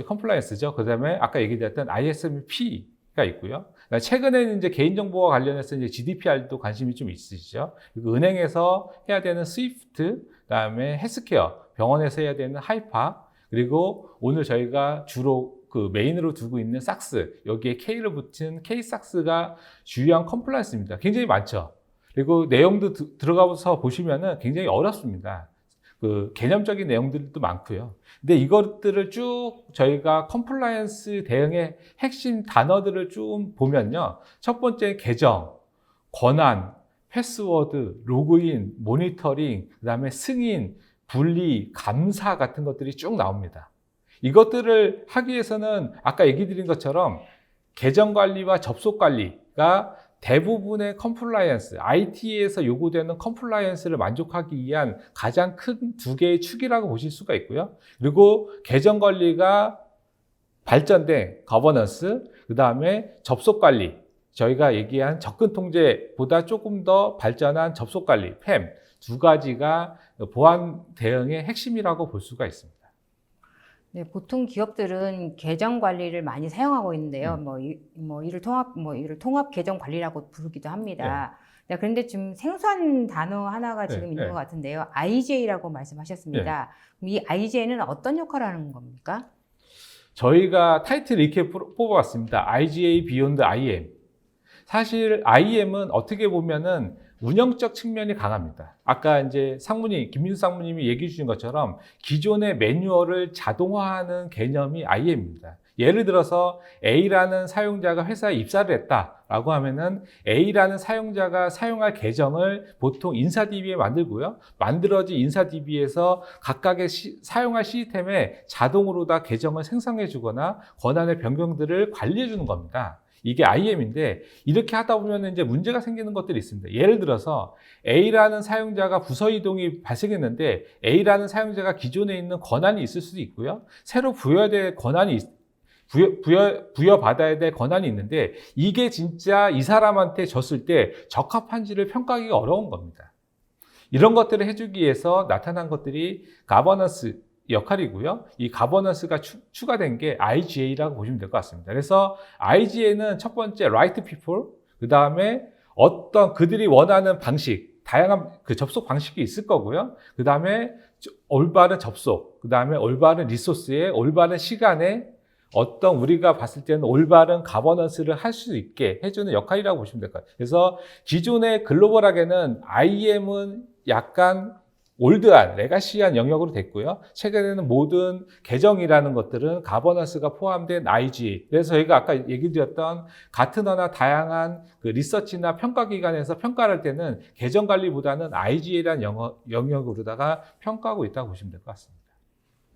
컴플라이언스죠. 그 다음에 아까 얘기드렸던 ISMP가 있고요. 최근에는 이제 개인정보와 관련해서 이제 GDPR도 관심이 좀 있으시죠. 그리고 은행에서 해야 되는 스위프트, 그다음에 헬스케어, 병원에서 해야 되는 하이파, 그리고 오늘 저희가 주로 그 메인으로 두고 있는 삭스, 여기에 K를 붙인 K삭스가 주요한 컴플라이언스입니다. 굉장히 많죠. 그리고 내용도 들어가서 보시면은 굉장히 어렵습니다. 그 개념적인 내용들도 많고요. 근데 이것들을 쭉 저희가 컴플라이언스 대응의 핵심 단어들을 쭉 보면요. 첫 번째 계정, 권한, 패스워드, 로그인, 모니터링, 그다음에 승인, 분리, 감사 같은 것들이 쭉 나옵니다. 이것들을 하기 위해서는 아까 얘기 드린 것처럼 계정 관리와 접속 관리가 대부분의 컴플라이언스, IT에서 요구되는 컴플라이언스를 만족하기 위한 가장 큰 두 개의 축이라고 보실 수가 있고요. 그리고 계정 관리가 발전된 거버넌스, 그 다음에 접속 관리, 저희가 얘기한 접근 통제보다 조금 더 발전한 접속 관리, PAM 두 가지가 보안 대응의 핵심이라고 볼 수가 있습니다. 네, 보통 기업들은 계정 관리를 많이 사용하고 있는데요. 이를 통합 계정 관리라고 부르기도 합니다. 네, 그런데 지금 생소한 단어 하나가 지금 있는 것 같은데요. IGA라고 말씀하셨습니다. 그럼 이 IGA는 어떤 역할을 하는 겁니까? 저희가 타이틀 이렇게 뽑아봤습니다. IGA Beyond IAM. 사실 IAM은 어떻게 보면은 운영적 측면이 강합니다. 아까 이제 김민수 상무님이 얘기해 주신 것처럼 기존의 매뉴얼을 자동화하는 개념이 IAM입니다. 예를 들어서 A라는 사용자가 회사에 입사를 했다라고 하면은 A라는 사용자가 사용할 계정을 보통 인사DB에 만들고요. 만들어진 인사DB에서 각각의 사용할 시스템에 자동으로 다 계정을 생성해 주거나 권한의 변경들을 관리해 주는 겁니다. 이게 IAM인데 이렇게 하다 보면 이제 문제가 생기는 것들이 있습니다. 예를 들어서 A라는 사용자가 부서 이동이 발생했는데 A라는 사용자가 기존에 있는 권한이 있을 수도 있고요. 새로 부여될 권한이 부여받아야 될 권한이 있는데 이게 진짜 이 사람한테 줬을 때 적합한지를 평가하기가 어려운 겁니다. 이런 것들을 해주기 위해서 나타난 것들이 가버넌스 역할이고요. 이 가버넌스가 추가된 게 IGA라고 보시면 될 것 같습니다. 그래서 IGA는 첫 번째 right people, 그 다음에 어떤 그들이 원하는 방식, 다양한 그 접속 방식이 있을 거고요. 그 다음에 올바른 접속, 그 다음에 올바른 리소스에 올바른 시간에 어떤 우리가 봤을 때는 올바른 가버넌스를 할 수 있게 해주는 역할이라고 보시면 될 것 같아요. 그래서 기존의 글로벌하게는 IAM은 약간 올드한, 레가시한 영역으로 됐고요. 최근에는 모든 계정이라는 것들은 가버넌스가 포함된 IGA. 그래서 저희가 아까 얘기 드렸던 같은 언어 다양한 그 리서치나 평가기관에서 평가를 할 때는 계정 관리보다는 IGA라는 영역으로다가 평가하고 있다고 보시면 될 것 같습니다.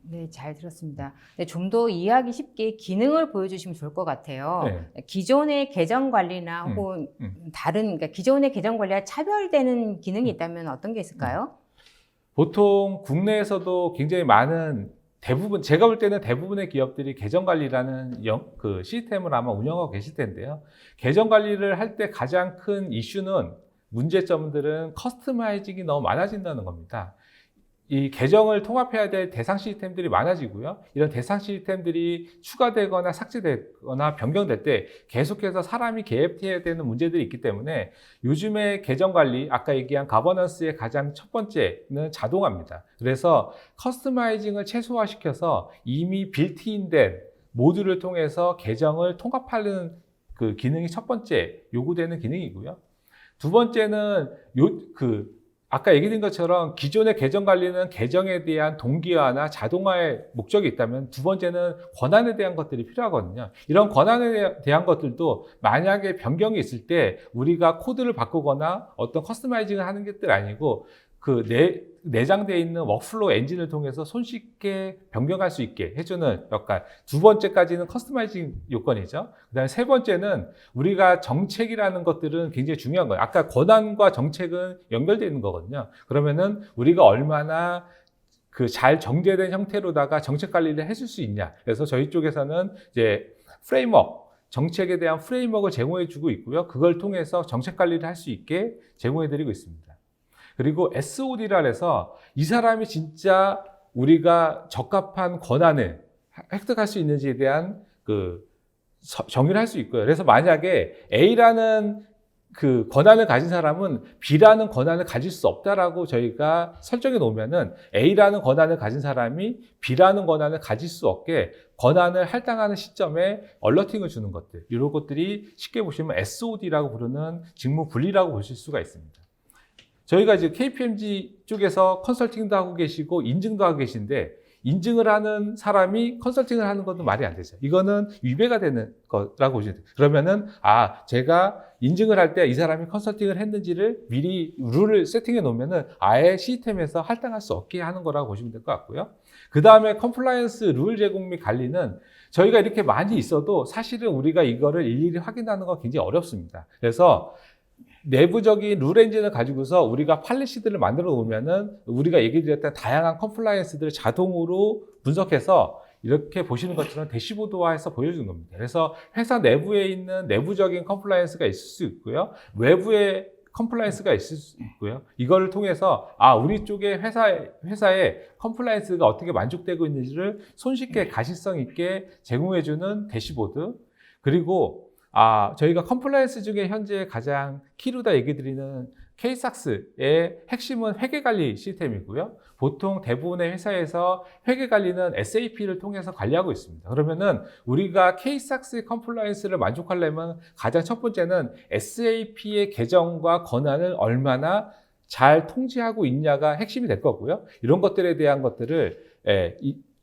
네, 잘 들었습니다. 네, 좀 더 이해하기 쉽게 기능을 보여주시면 좋을 것 같아요. 네. 기존의 계정 관리나 혹은 그러니까 기존의 계정 관리와 차별되는 기능이 있다면 어떤 게 있을까요? 보통 국내에서도 굉장히 많은 제가 볼 때는 대부분의 기업들이 계정 관리라는 그 시스템을 아마 운영하고 계실 텐데요. 계정 관리를 할 때 가장 큰 이슈는 문제점들은 커스터마이징이 너무 많아진다는 겁니다. 이 계정을 통합해야 될 대상 시스템들이 많아지고요. 이런 대상 시스템들이 추가되거나 삭제되거나 변경될 때 계속해서 사람이 개입해야 되는 문제들이 있기 때문에 요즘의 계정 관리, 아까 얘기한 가버넌스의 가장 첫 번째는 자동화입니다. 그래서 커스터마이징을 최소화시켜서 이미 빌트인된 모듈을 통해서 계정을 통합하는 그 기능이 첫 번째 요구되는 기능이고요. 두 번째는 아까 얘기드린 것처럼 기존의 계정 관리는 계정에 대한 동기화나 자동화의 목적이 있다면 두 번째는 권한에 대한 것들이 필요하거든요. 이런 권한에 대한 것들도 만약에 변경이 있을 때 우리가 코드를 바꾸거나 어떤 커스터마이징을 하는 것들 아니고 그 내장되어 있는 워크플로우 엔진을 통해서 손쉽게 변경할 수 있게 해주는 역할. 두 번째까지는 커스터마이징 요건이죠. 그 다음에 세 번째는 우리가 정책이라는 것들은 굉장히 중요한 거예요. 아까 권한과 정책은 연결되어 있는 거거든요. 그러면은 우리가 얼마나 그 잘 정제된 형태로다가 정책 관리를 해줄 수 있냐. 그래서 저희 쪽에서는 이제 프레임워크, 정책에 대한 프레임워크를 제공해 주고 있고요. 그걸 통해서 정책 관리를 할 수 있게 제공해 드리고 있습니다. 그리고 SOD라 해서 이 사람이 진짜 우리가 적합한 권한을 획득할 수 있는지에 대한 그 정의를 할 수 있고요. 그래서 만약에 A라는 그 권한을 가진 사람은 B라는 권한을 가질 수 없다라고 저희가 설정해 놓으면은 A라는 권한을 가진 사람이 B라는 권한을 가질 수 없게 권한을 할당하는 시점에 얼러팅을 주는 것들, 이런 것들이 쉽게 보시면 SOD라고 부르는 직무 분리라고 보실 수가 있습니다. 저희가 이제 KPMG 쪽에서 컨설팅도 하고 계시고 인증도 하고 계신데, 인증을 하는 사람이 컨설팅을 하는 것도 말이 안 되죠. 이거는 위배가 되는 거라고 보시면 돼요. 그러면은 제가 인증을 할 때 이 사람이 컨설팅을 했는지를 미리 룰을 세팅해 놓으면은 아예 시스템에서 할당할 수 없게 하는 거라고 보시면 될 것 같고요. 그 다음에 컴플라이언스 룰 제공 및 관리는 저희가 이렇게 많이 있어도 사실은 우리가 이거를 일일이 확인하는 건 굉장히 어렵습니다. 그래서 내부적인 룰 엔진을 가지고서 우리가 팔리시들을 만들어 놓으면은 우리가 얘기 드렸던 다양한 컴플라이언스들을 자동으로 분석해서 이렇게 보시는 것처럼 대시보드화해서 보여주는 겁니다. 그래서 회사 내부에 있는 내부적인 컴플라이언스가 있을 수 있고요. 외부에 컴플라이언스가 있을 수 있고요. 이거를 통해서 우리 쪽에 회사의 컴플라이언스가 어떻게 만족되고 있는지를 손쉽게 가시성 있게 제공해주는 대시보드. 그리고 저희가 컴플라이언스 중에 현재 가장 키로다 얘기 드리는 K-SAX의 핵심은 회계관리 시스템이고요. 보통 대부분의 회사에서 회계관리는 SAP를 통해서 관리하고 있습니다. 그러면은 우리가 K-SAX 컴플라이언스를 만족하려면 가장 첫 번째는 SAP의 계정과 권한을 얼마나 잘 통제하고 있냐가 핵심이 될 거고요. 이런 것들에 대한 것들을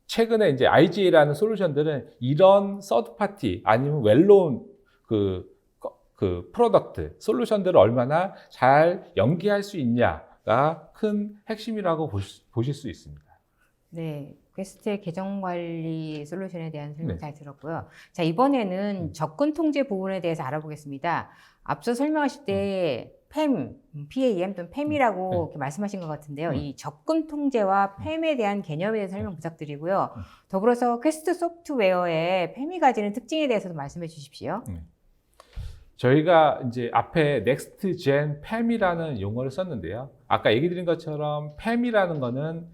최근에 이제 IGA라는 솔루션들은 이런 서드파티 아니면 웰노운 그 프로덕트, 솔루션들을 얼마나 잘 연계할 수 있냐가 큰 핵심이라고 보실 수 있습니다. 네, 퀘스트의 계정 관리 솔루션에 대한 설명 네. 잘 들었고요. 자, 이번에는 접근 통제 부분에 대해서 알아보겠습니다. 앞서 설명하실 때 PAM 또는 PAM이라고 네. 이렇게 말씀하신 것 같은데요. 이 접근 통제와 PAM에 대한 개념에 대해서 설명 부탁드리고요. 더불어서 퀘스트 소프트웨어의 PAM이 가지는 특징에 대해서도 말씀해 주십시오. 저희가 이제 앞에 Next Gen PAM이라는 용어를 썼는데요. 아까 얘기 드린 것처럼 PAM이라는 거는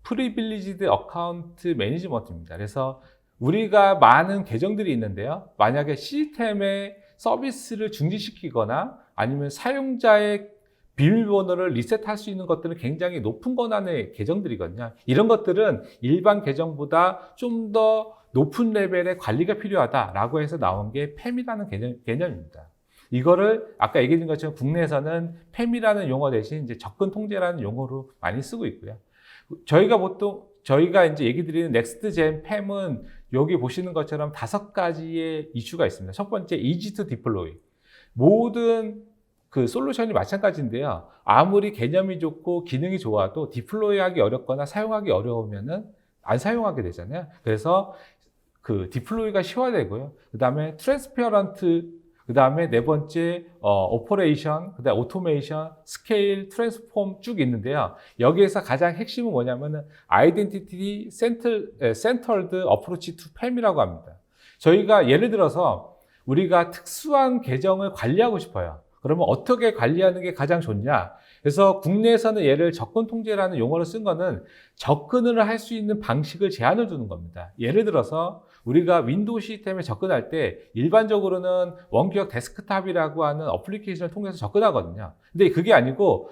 Privileged Account Management입니다. 그래서 우리가 많은 계정들이 있는데요. 만약에 시스템의 서비스를 중지시키거나 아니면 사용자의 비밀번호를 리셋할 수 있는 것들은 굉장히 높은 권한의 계정들이거든요. 이런 것들은 일반 계정보다 좀 더 높은 레벨의 관리가 필요하다라고 해서 나온 게 PAM이라는 개념입니다. 이거를 아까 얘기해 드린 것처럼 국내에서는 PAM이라는 용어 대신 이제 접근 통제라는 용어로 많이 쓰고 있고요. 저희가 이제 얘기 드리는 Next Gen PAM은 여기 보시는 것처럼 5가지의 이슈가 있습니다. 첫 번째, easy to deploy. 모든 그 솔루션이 마찬가지인데요. 아무리 개념이 좋고 기능이 좋아도 디플로이하기 어렵거나 사용하기 어려우면은 안 사용하게 되잖아요. 그래서 그 디플로이가 쉬워되고요. 그 다음에 트랜스페어런트, 그 다음에 네 번째 오퍼레이션, 그 다음에 오토메이션, 스케일, 트랜스폼 쭉 있는데요. 여기에서 가장 핵심은 뭐냐면은 아이덴티티 센터드 어프로치 투 PAM이라고 합니다. 저희가 예를 들어서 우리가 특수한 계정을 관리하고 싶어요. 그러면 어떻게 관리하는 게 가장 좋냐? 그래서 국내에서는 얘를 접근 통제라는 용어를 쓴 거는 접근을 할 수 있는 방식을 제한을 두는 겁니다. 예를 들어서 우리가 윈도우 시스템에 접근할 때 일반적으로는 원격 데스크탑이라고 하는 어플리케이션을 통해서 접근하거든요. 근데 그게 아니고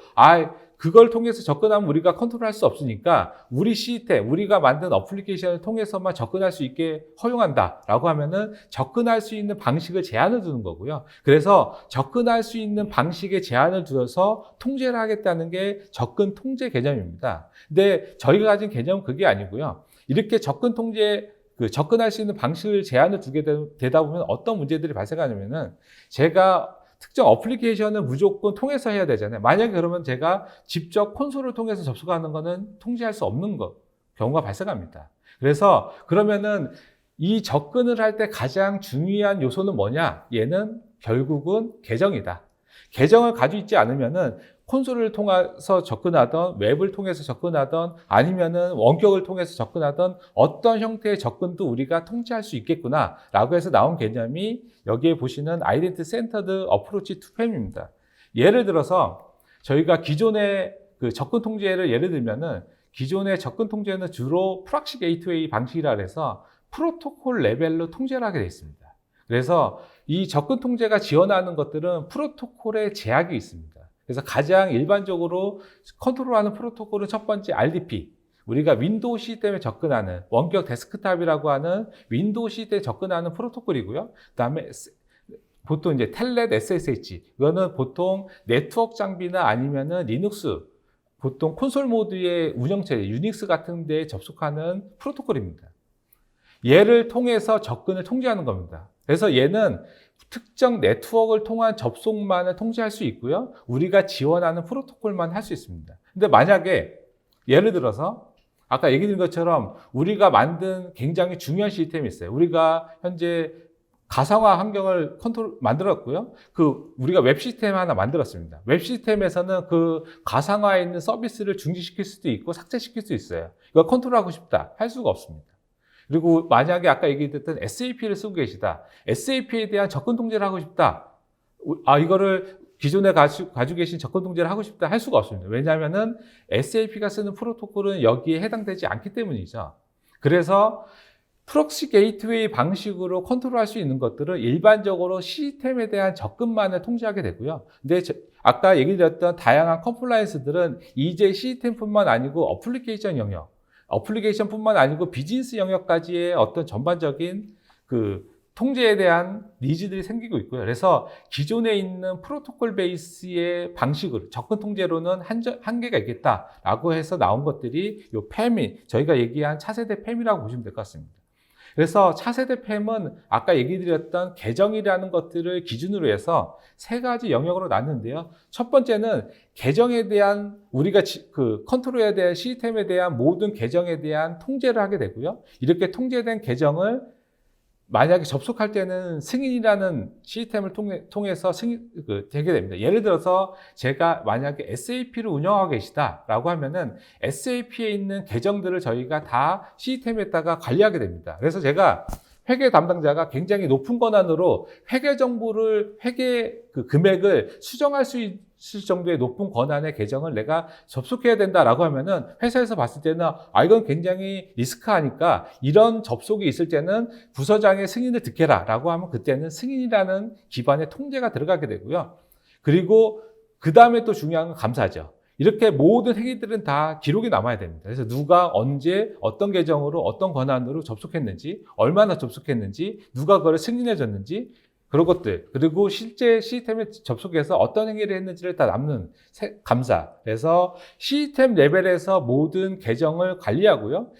그걸 통해서 접근하면 우리가 컨트롤할 수 없으니까 우리 시스템, 우리가 만든 어플리케이션을 통해서만 접근할 수 있게 허용한다라고 하면은 접근할 수 있는 방식을 제한을 두는 거고요. 그래서 접근할 수 있는 방식에 제한을 두어서 통제를 하겠다는 게 접근 통제 개념입니다. 근데 저희가 가진 개념은 그게 아니고요. 이렇게 접근할 수 있는 방식을 제한을 두게 되다 보면 어떤 문제들이 발생하냐면은 제가 특정 어플리케이션을 무조건 통해서 해야 되잖아요. 만약에 그러면 제가 직접 콘솔을 통해서 접속하는 거는 통제할 수 없는 경우가 발생합니다. 그래서 그러면은 이 접근을 할 때 가장 중요한 요소는 뭐냐? 얘는 결국은 계정이다. 계정을 가지고 있지 않으면은 콘솔을 통해서 접근하던, 웹을 통해서 접근하던, 아니면은 원격을 통해서 접근하던 어떤 형태의 접근도 우리가 통제할 수 있겠구나라고 해서 나온 개념이 여기에 보시는 Identity Centered Approach to PAM입니다. 예를 들어서 저희가 기존의 그 접근 통제를 예를 들면은 기존의 접근 통제는 주로 프락시 게이트웨이 방식이라 해서 프로토콜 레벨로 통제를 하게 되어 있습니다. 그래서 이 접근 통제가 지원하는 것들은 프로토콜에 제약이 있습니다. 그래서 가장 일반적으로 컨트롤하는 프로토콜은 첫 번째 RDP. 우리가 윈도우 시스템에 접근하는 원격 데스크탑이라고 하는 윈도우 시스템에 접근하는 프로토콜이고요. 그다음에 보통 이제 텔넷 SSH. 이거는 보통 네트워크 장비나 아니면은 리눅스, 보통 콘솔 모드의 운영체, 유닉스 같은 데에 접속하는 프로토콜입니다. 얘를 통해서 접근을 통제하는 겁니다. 그래서 얘는 특정 네트워크를 통한 접속만을 통제할 수 있고요. 우리가 지원하는 프로토콜만 할 수 있습니다. 근데 만약에 예를 들어서 아까 얘기 드린 것처럼 우리가 만든 굉장히 중요한 시스템이 있어요. 우리가 현재 가상화 환경을 만들었고요. 우리가 웹 시스템 하나 만들었습니다. 웹 시스템에서는 그 가상화에 있는 서비스를 중지시킬 수도 있고 삭제시킬 수 있어요. 이거 컨트롤하고 싶다. 할 수가 없습니다. 그리고 만약에 아까 얘기했던 SAP를 쓰고 계시다. SAP에 대한 접근 통제를 하고 싶다. 이거를 기존에 가지고 계신 접근 통제를 하고 싶다. 할 수가 없습니다. 왜냐하면은 SAP가 쓰는 프로토콜은 여기에 해당되지 않기 때문이죠. 그래서 프록시 게이트웨이 방식으로 컨트롤할 수 있는 것들은 일반적으로 시스템에 대한 접근만을 통제하게 되고요. 근데 아까 얘기 드렸던 다양한 컴플라이언스들은 이제 시스템뿐만 아니고 어플리케이션 영역뿐만 아니고 비즈니스 영역까지의 어떤 전반적인 통제에 대한 니즈들이 생기고 있고요. 그래서 기존에 있는 프로토콜 베이스의 방식으로 접근 통제로는 한계가 있겠다라고 해서 나온 것들이 요 PAM이 저희가 얘기한 차세대 PAM이라고 보시면 될 것 같습니다. 그래서 차세대 PAM은 아까 얘기 드렸던 계정이라는 것들을 기준으로 해서 세 가지 영역으로 나눴는데요. 첫 번째는 계정에 대한 우리가 컨트롤해야 될 시스템에 대한 모든 계정에 대한 통제를 하게 되고요. 이렇게 통제된 계정을 만약에 접속할 때는 승인이라는 시스템을 통해서 되게 됩니다. 예를 들어서 제가 만약에 SAP를 운영하고 계시다라고 하면은 SAP에 있는 계정들을 저희가 다 시스템에다가 관리하게 됩니다. 그래서 제가 회계 담당자가 굉장히 높은 권한으로 회계 정보를 금액을 수정할 수 있을 정도의 높은 권한의 계정을 내가 접속해야 된다라고 하면은 회사에서 봤을 때는 이건 굉장히 리스크하니까 이런 접속이 있을 때는 부서장의 승인을 듣게라라고 하면 그때는 승인이라는 기반의 통제가 들어가게 되고요. 그리고 그 다음에 또 중요한 건 감사죠. 이렇게 모든 행위들은 다 기록이 남아야 됩니다. 그래서 누가 언제 어떤 계정으로 어떤 권한으로 접속했는지, 얼마나 접속했는지, 누가 그걸 승인해 줬는지 그런 것들, 그리고 실제 시스템에 접속해서 어떤 행위를 했는지를 다 남는 감사. 그래서 시스템 레벨에서 모든 계정을 관리하고요.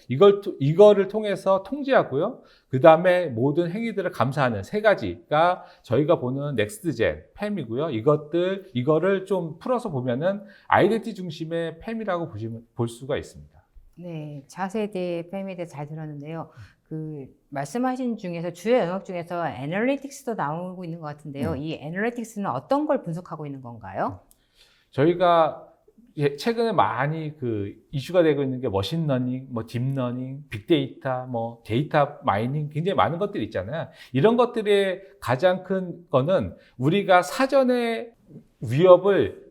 이거를 통해서 통제하고요. 그 다음에 모든 행위들을 감사하는 세 가지가 저희가 보는 넥스트젠 PAM이고요. 이거를 좀 풀어서 보면은 아이덴티티 중심의 PAM이라고 볼 수가 있습니다. 네, 차세대 PAM에 대해서 잘 들었는데요. 말씀하신 중에서 주요 영역 중에서 애널리틱스도 나오고 있는 것 같은데요. 이 애널리틱스는 어떤 걸 분석하고 있는 건가요? 저희가 최근에 많이 이슈가 되고 있는 게 머신러닝, 딥러닝, 빅데이터, 데이터 마이닝 굉장히 많은 것들이 있잖아요. 이런 것들의 가장 큰 거는 우리가 사전에 위협을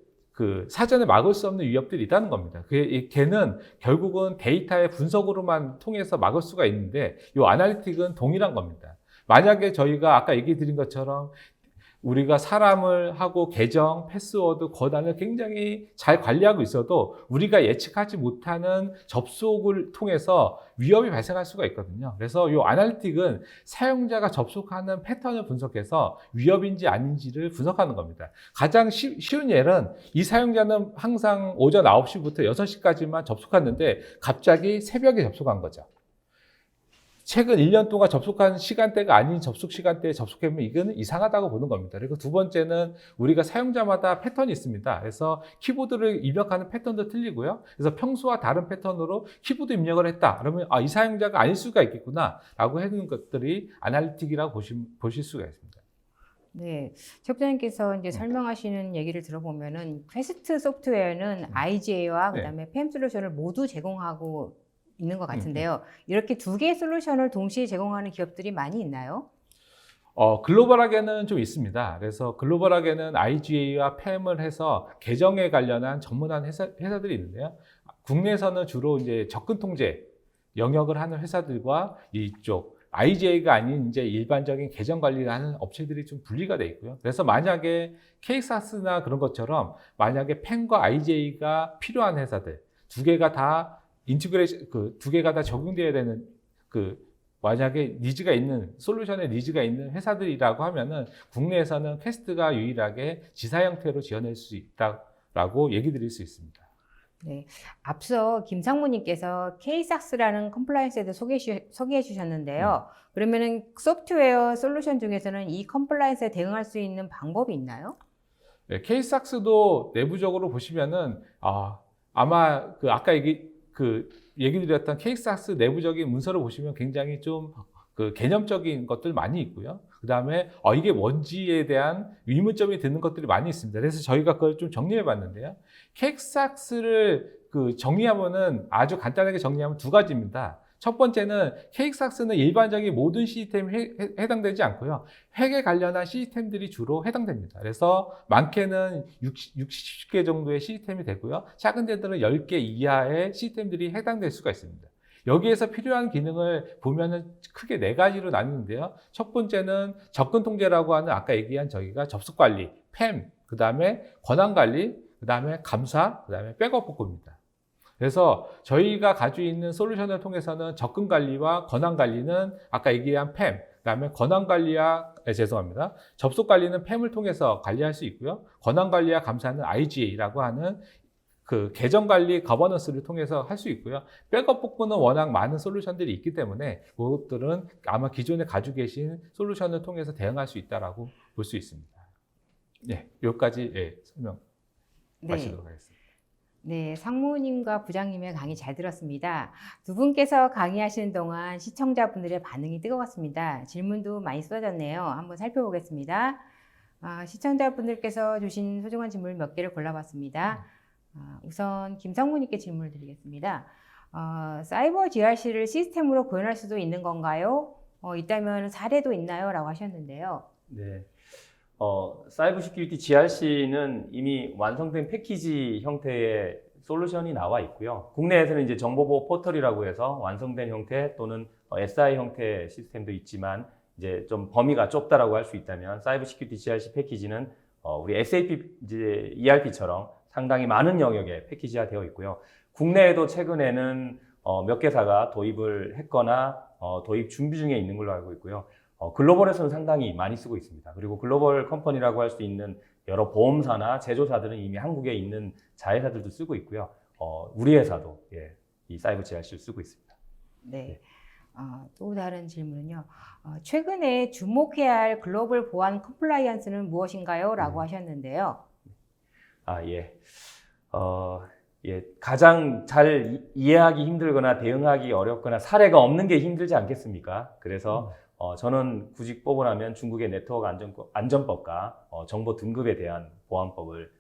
사전에 막을 수 없는 위협들이 있다는 겁니다. 걔는 결국은 데이터의 분석으로만 통해서 막을 수가 있는데 이 아날리틱은 동일한 겁니다. 만약에 저희가 아까 얘기 드린 것처럼 우리가 사람을 하고 계정, 패스워드, 권한을 굉장히 잘 관리하고 있어도 우리가 예측하지 못하는 접속을 통해서 위협이 발생할 수가 있거든요. 그래서 이 아날리틱은 사용자가 접속하는 패턴을 분석해서 위협인지 아닌지를 분석하는 겁니다. 가장 쉬운 예는 이 사용자는 항상 오전 9시부터 6시까지만 접속했는데 갑자기 새벽에 접속한 거죠. 최근 1년 동안 접속한 시간대가 아닌 접속 시간대에 접속하면 이거는 이상하다고 보는 겁니다. 그리고 두 번째는 우리가 사용자마다 패턴이 있습니다. 그래서 키보드를 입력하는 패턴도 틀리고요. 그래서 평소와 다른 패턴으로 키보드 입력을 했다. 그러면 이 사용자가 아닐 수가 있겠구나 라고 하는 것들이 아날리틱이라고 보실 수가 있습니다. 네, 최 부장님께서 이제 설명하시는 얘기를 들어보면은 퀘스트 소프트웨어는 IGA와 그다음에 팸 솔루션을 모두 제공하고 있는 것 같은데요. 이렇게 두 개의 솔루션을 동시에 제공하는 기업들이 많이 있나요? 글로벌하게는 좀 있습니다. 그래서 글로벌하게는 IGA와 팸을 해서 계정에 관련한 전문한 회사들이 있는데요. 국내에서는 주로 이제 접근 통제 영역을 하는 회사들과 이쪽 IGA가 아닌 이제 일반적인 계정 관리를 하는 업체들이 좀 분리가 돼 있고요. 그래서 만약에 KSAS나 그런 것처럼 만약에 팸과 IGA가 필요한 회사들 두 개가 다 인티그레이션 두 개가 다 적용돼야 되는 만약에 니즈가 있는 솔루션에 니즈가 있는 회사들이라고 하면은 국내에서는 퀘스트가 유일하게 지사 형태로 지원할 수 있다라고 얘기 드릴 수 있습니다. 네, 앞서 김상무님께서 KSAS라는 컴플라이언스에도 소개해 주셨는데요. 그러면은 소프트웨어 솔루션 중에서는 이 컴플라이언스에 대응할 수 있는 방법이 있나요? 네, KSAS도 내부적으로 보시면은 아마 아까 얘기 드렸던 KSAS 내부적인 문서를 보시면 굉장히 좀 개념적인 것들 많이 있고요. 그 다음에 이게 뭔지에 대한 의문점이 드는 것들이 많이 있습니다. 그래서 저희가 그걸 좀 정리해 봤는데요. KSAS를 정리하면은 아주 간단하게 정리하면 두 가지입니다. 첫 번째는 KSAS는 일반적인 모든 시스템에 해당되지 않고요. 회계 관련한 시스템들이 주로 해당됩니다. 그래서 많게는 60개 정도의 시스템이 되고요. 작은 데들은 10개 이하의 시스템들이 해당될 수가 있습니다. 여기에서 필요한 기능을 보면은 크게 네 가지로 나누는데요. 첫 번째는 접근 통제라고 하는 아까 얘기한 저희가 접속 관리, 팸, 그 다음에 권한 관리, 그 다음에 감사, 그 다음에 백업 복구입니다. 그래서 저희가 가지고 있는 솔루션을 통해서는 접근 관리와 권한 관리는 아까 얘기한 팸, 그 다음에 권한 관리와 접속 관리는 팸을 통해서 관리할 수 있고요. 권한 관리와 감사는 IGA라고 하는 계정 관리 거버넌스를 통해서 할 수 있고요. 백업 복구는 워낙 많은 솔루션들이 있기 때문에 그것들은 아마 기존에 가지고 계신 솔루션을 통해서 대응할 수 있다라고 볼 수 있습니다. 네, 여기까지 설명 마치도록 하겠습니다. 네, 상무님과 부장님의 강의 잘 들었습니다. 두 분께서 강의하시는 동안 시청자분들의 반응이 뜨거웠습니다. 질문도 많이 쏟아졌네요. 한번 살펴보겠습니다. 시청자분들께서 주신 소중한 질문 몇 개를 골라봤습니다. 우선 김상무님께 질문을 드리겠습니다. 사이버 GRC를 시스템으로 구현할 수도 있는 건가요? 있다면 사례도 있나요? 라고 하셨는데요. 네. 사이버 시큐리티 GRC는 이미 완성된 패키지 형태의 솔루션이 나와 있고요. 국내에서는 이제 정보보호 포털이라고 해서 완성된 형태 또는 SI 형태의 시스템도 있지만 이제 좀 범위가 좁다라고 할 수 있다면 사이버 시큐리티 GRC 패키지는 우리 SAP 이제 ERP처럼 상당히 많은 영역에 패키지화 되어 있고요. 국내에도 최근에는 몇 개사가 도입을 했거나 도입 준비 중에 있는 걸로 알고 있고요. 글로벌에서는 상당히 많이 쓰고 있습니다. 그리고 글로벌 컴퍼니라고 할 수 있는 여러 보험사나 제조사들은 이미 한국에 있는 자회사들도 쓰고 있고요. 우리 회사도 이 사이버 GRC를 쓰고 있습니다. 네. 또 다른 질문은요. 최근에 주목해야 할 글로벌 보안 컴플라이언스는 무엇인가요? 라고 하셨는데요. 가장 잘 이해하기 힘들거나 대응하기 어렵거나 사례가 없는 게 힘들지 않겠습니까? 그래서 저는 굳이 뽑으라면 중국의 네트워크 안전법과 정보 등급에 대한 보안법을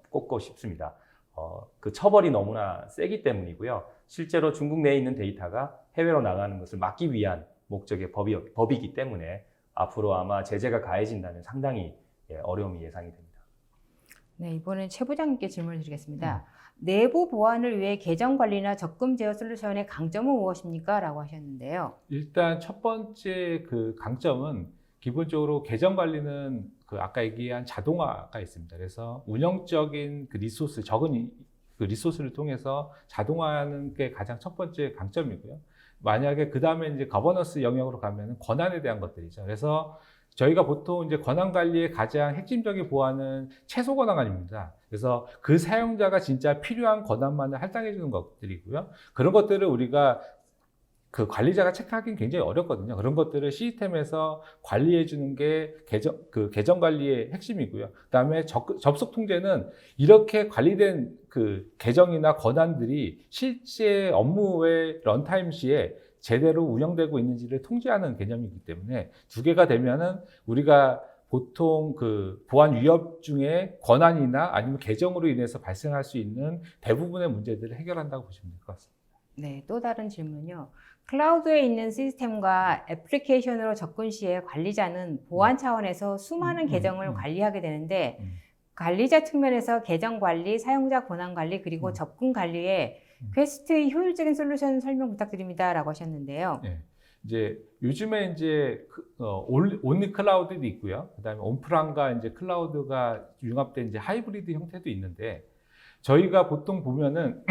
꼽고 싶습니다. 그 처벌이 너무나 세기 때문이고요. 실제로 중국 내에 있는 데이터가 해외로 나가는 것을 막기 위한 목적의 법이기 때문에 앞으로 아마 제재가 가해진다면 상당히 어려움이 예상이 됩니다. 네, 이번엔 최 부장님께 질문을 드리겠습니다. 내부 보안을 위해 계정 관리나 적금 제어 솔루션의 강점은 무엇입니까? 라고 하셨는데요. 일단 첫 번째 강점은 기본적으로 계정 관리는 그 아까 얘기한 자동화가 있습니다. 그래서 운영적인 그 리소스, 적은 그 리소스를 통해서 자동화하는 게 가장 첫 번째 강점이고요. 만약에 그 다음에 이제 거버넌스 영역으로 가면은 권한에 대한 것들이죠. 그래서 저희가 보통 이제 권한 관리의 가장 핵심적인 보안은 최소 권한입니다. 그래서 그 사용자가 진짜 필요한 권한만을 할당해 주는 것들이고요. 그런 것들을 우리가 그 관리자가 체크하기는 굉장히 어렵거든요. 그런 것들을 시스템에서 관리해 주는 게 계정 관리의 핵심이고요. 그다음에 접속 통제는 이렇게 관리된 그 계정이나 권한들이 실제 업무의 런타임 시에 제대로 운영되고 있는지를 통제하는 개념이기 때문에 두 개가 되면은 우리가 보통 그 보안 위협 중에 권한이나 아니면 계정으로 인해서 발생할 수 있는 대부분의 문제들을 해결한다고 보시면 될 것 같습니다. 네, 또 다른 질문요. 클라우드에 있는 시스템과 애플리케이션으로 접근 시에 관리자는 보안 차원에서 수많은 계정을 관리하게 되는데 관리자 측면에서 계정 관리, 사용자 권한 관리, 그리고 접근 관리에 퀘스트의 효율적인 솔루션 설명 부탁드립니다. 라고 하셨는데요. 네. 이제 요즘에 이제 온리 클라우드도 있고요. 그다음에 온프람과 이제 클라우드가 융합된 이제 하이브리드 형태도 있는데 저희가 보통 보면은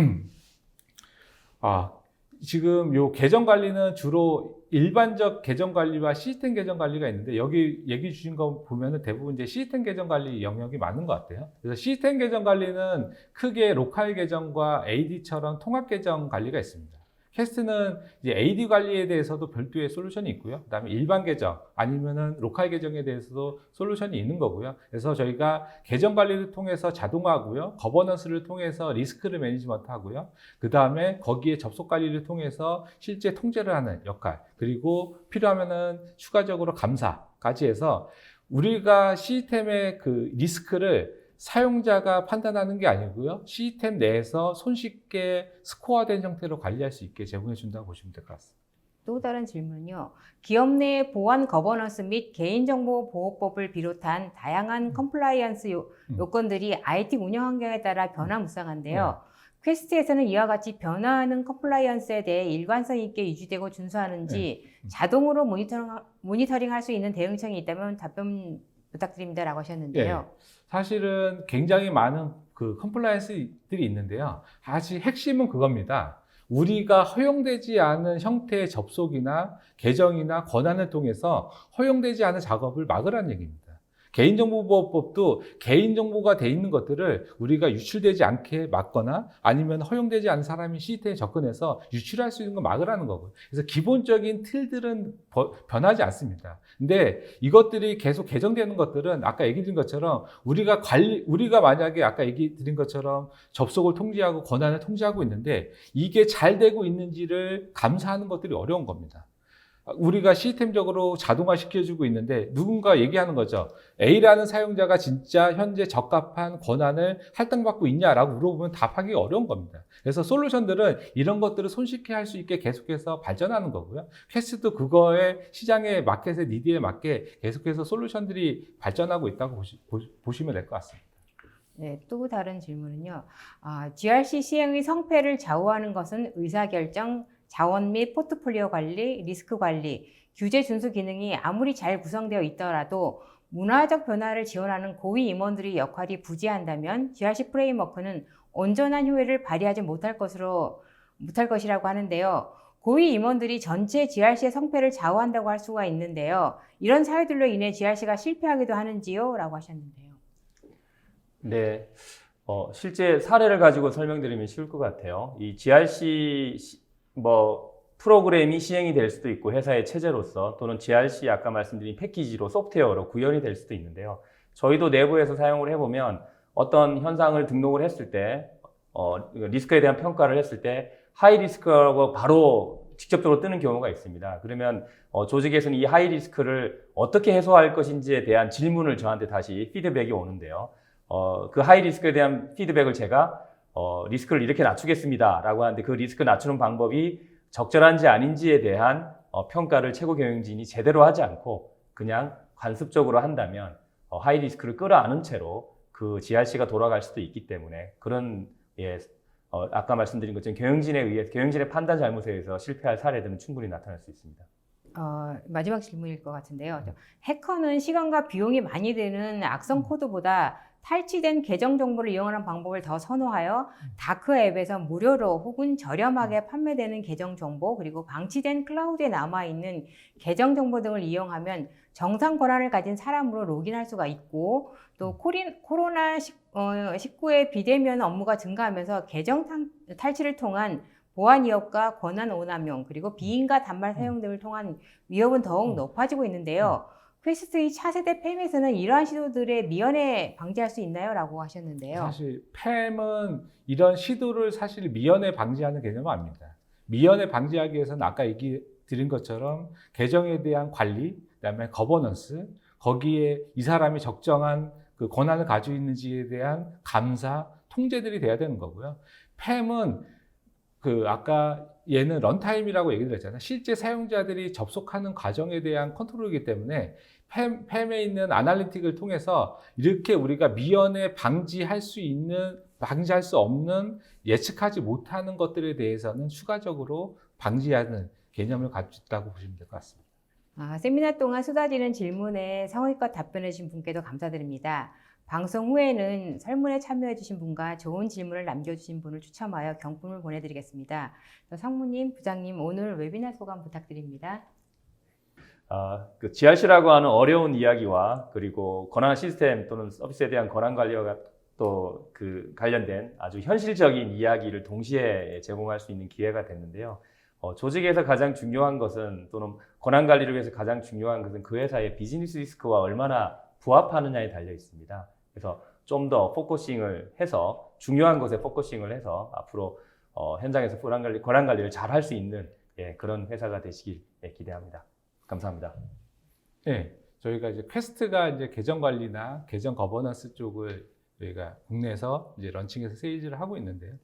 지금 요 계정 관리는 주로 일반적 계정 관리와 시스템 계정 관리가 있는데 여기 얘기 주신 거 보면은 대부분 이제 시스템 계정 관리 영역이 많은 것 같아요. 그래서 시스템 계정 관리는 크게 로컬 계정과 AD처럼 통합 계정 관리가 있습니다. 퀘스트는 이제 AD 관리에 대해서도 별도의 솔루션이 있고요. 그다음에 일반 계정 아니면은 로컬 계정에 대해서도 솔루션이 있는 거고요. 그래서 저희가 계정 관리를 통해서 자동화하고요. 거버넌스를 통해서 리스크를 매니지먼트 하고요. 그다음에 거기에 접속 관리를 통해서 실제 통제를 하는 역할, 그리고 필요하면은 추가적으로 감사까지 해서 우리가 시스템의 그 리스크를 사용자가 판단하는 게 아니고요. 시스템 내에서 손쉽게 스코어된 형태로 관리할 수 있게 제공해 준다고 보시면 될 것 같습니다. 또 다른 질문요. 기업 내 보안 거버넌스 및 개인정보 보호법을 비롯한 다양한 컴플라이언스 요건들이 IT 운영 환경에 따라 변화무쌍한데요. 퀘스트에서는 이와 같이 변화하는 컴플라이언스에 대해 일관성 있게 유지되고 준수하는지 자동으로 모니터링할 수 있는 대응책이 있다면 답변 부탁드립니다. 라고 하셨는데요. 사실은 굉장히 많은 그 컴플라이언스들이 있는데요. 사실 핵심은 그겁니다. 우리가 허용되지 않은 형태의 접속이나 계정이나 권한을 통해서 허용되지 않은 작업을 막으라는 얘기입니다. 개인정보보호법도 개인정보가 돼 있는 것들을 우리가 유출되지 않게 막거나 아니면 허용되지 않은 사람이 시스템에 접근해서 유출할 수 있는 걸 막으라는 거고요. 그래서 기본적인 틀들은 변하지 않습니다. 근데 이것들이 계속 개정되는 것들은 아까 얘기 드린 것처럼 우리가 만약에 아까 얘기 드린 것처럼 접속을 통제하고 권한을 통제하고 있는데 이게 잘 되고 있는지를 감사하는 것들이 어려운 겁니다. 우리가 시스템적으로 자동화 시켜주고 있는데 누군가 얘기하는 거죠. A라는 사용자가 진짜 현재 적합한 권한을 할당받고 있냐라고 물어보면 답하기 어려운 겁니다. 그래서 솔루션들은 이런 것들을 손쉽게 할 수 있게 계속해서 발전하는 거고요. 퀘스트도 그거의 시장의 마켓의 니드에 맞게 계속해서 솔루션들이 발전하고 있다고 보시면 될 것 같습니다. 네, 또 다른 질문은요. GRC 시행의 성패를 좌우하는 것은 의사결정, 자원 및 포트폴리오 관리, 리스크 관리, 규제 준수 기능이 아무리 잘 구성되어 있더라도 문화적 변화를 지원하는 고위 임원들의 역할이 부재한다면 GRC 프레임워크는 온전한 효율을 발휘하지 못할 것이라고 하는데요. 고위 임원들이 전체 GRC의 성패를 좌우한다고 할 수가 있는데요. 이런 사유들로 인해 GRC가 실패하기도 하는지요? 라고 하셨는데요. 네, 실제 사례를 가지고 설명드리면 쉬울 것 같아요. 이 GRC 프로그램이 시행이 될 수도 있고 회사의 체제로서 또는 GRC 아까 말씀드린 패키지로 소프트웨어로 구현이 될 수도 있는데요. 저희도 내부에서 사용을 해보면 어떤 현상을 등록을 했을 때 리스크에 대한 평가를 했을 때 하이 리스크라고 바로 직접적으로 뜨는 경우가 있습니다. 그러면 조직에서는 이 하이 리스크를 어떻게 해소할 것인지에 대한 질문을 저한테 다시 피드백이 오는데요. 그 하이 리스크에 대한 피드백을 제가 리스크를 이렇게 낮추겠습니다 라고 하는데 그 리스크 낮추는 방법이 적절한지 아닌지에 대한 평가를 최고 경영진이 제대로 하지 않고 그냥 관습적으로 한다면 하이 리스크를 끌어안은 채로 그 GRC가 돌아갈 수도 있기 때문에 그런 아까 말씀드린 것처럼 경영진의 판단 잘못에 의해서 실패할 사례들은 충분히 나타날 수 있습니다. 마지막 질문일 것 같은데요. 해커는 시간과 비용이 많이 드는 악성 코드보다 탈취된 계정 정보를 이용하는 방법을 더 선호하여 다크 앱에서 무료로 혹은 저렴하게 판매되는 계정 정보, 그리고 방치된 클라우드에 남아있는 계정 정보 등을 이용하면 정상 권한을 가진 사람으로 로그인할 수가 있고, 또 코로나19의 비대면 업무가 증가하면서 계정 탈취를 통한 보안 위협과 권한 오남용, 그리고 비인가 단말 사용 등을 통한 위협은 더욱 높아지고 있는데요. 퀘스트 2 차세대 팸에서는 이러한 시도들의 미연에 방지할 수 있나요? 라고 하셨는데요. 사실 팸은 이런 시도를 사실 미연에 방지하는 개념은 아닙니다. 미연에 방지하기 위해서는 아까 얘기 드린 것처럼 계정에 대한 관리, 그다음에 거버넌스, 거기에 이 사람이 적정한 그 권한을 가지고 있는지에 대한 감사, 통제들이 돼야 되는 거고요. 팸은 아까 얘는 런타임이라고 얘기 드렸잖아요. 실제 사용자들이 접속하는 과정에 대한 컨트롤이기 때문에 팸에 있는 아날리틱을 통해서 이렇게 우리가 미연에 방지할 수 없는 예측하지 못하는 것들에 대해서는 추가적으로 방지하는 개념을 가지고 있다고 보시면 될 것 같습니다. 세미나 동안 쏟아지는 질문에 성의껏 답변해 주신 분께도 감사드립니다. 방송 후에는 설문에 참여해 주신 분과 좋은 질문을 남겨주신 분을 추첨하여 경품을 보내드리겠습니다. 상무님, 부장님, 오늘 웨비나 소감 부탁드립니다. 그 GRC라고 하는 어려운 이야기와 그리고 권한 시스템 또는 서비스에 대한 권한 관리와 또 그 관련된 아주 현실적인 이야기를 동시에 제공할 수 있는 기회가 됐는데요. 조직에서 가장 중요한 것은 또는 권한 관리를 위해서 가장 중요한 것은 그 회사의 비즈니스 리스크와 얼마나 부합하느냐에 달려 있습니다. 그래서 좀 더 포커싱을 해서 중요한 것에 포커싱을 해서 앞으로 현장에서 권한 관리를 잘 할 수 있는 그런 회사가 되시길 기대합니다. 감사합니다. 네, 저희가 이제 퀘스트가 이제 계정 관리나 계정 거버넌스 쪽을 저희가 국내에서 이제 런칭해서 세일즈를 하고 있는데요.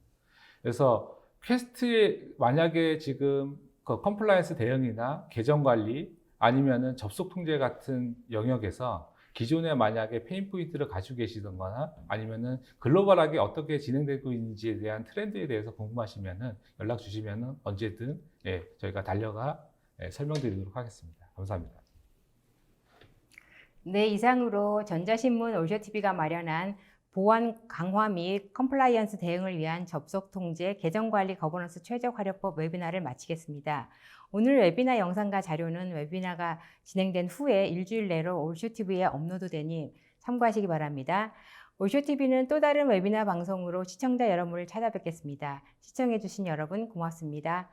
그래서 퀘스트에 만약에 지금 그 컴플라이언스 대응이나 계정 관리 아니면은 접속 통제 같은 영역에서 기존에 만약에 페인 포인트를 가지고 계시던거나 아니면은 글로벌하게 어떻게 진행되고 있는지에 대한 트렌드에 대해서 궁금하시면은 연락 주시면은 언제든 저희가 달려가 설명드리도록 하겠습니다. 감사합니다. 네, 이상으로 전자신문 올쇼TV가 마련한 보안 강화 및 컴플라이언스 대응을 위한 접속 통제, 계정 관리 거버넌스 최적 활용법 웨비나를 마치겠습니다. 오늘 웨비나 영상과 자료는 웨비나가 진행된 후에 일주일 내로 올쇼TV에 업로드되니 참고하시기 바랍니다. 올쇼TV는 또 다른 웨비나 방송으로 시청자 여러분을 찾아뵙겠습니다. 시청해주신 여러분 고맙습니다.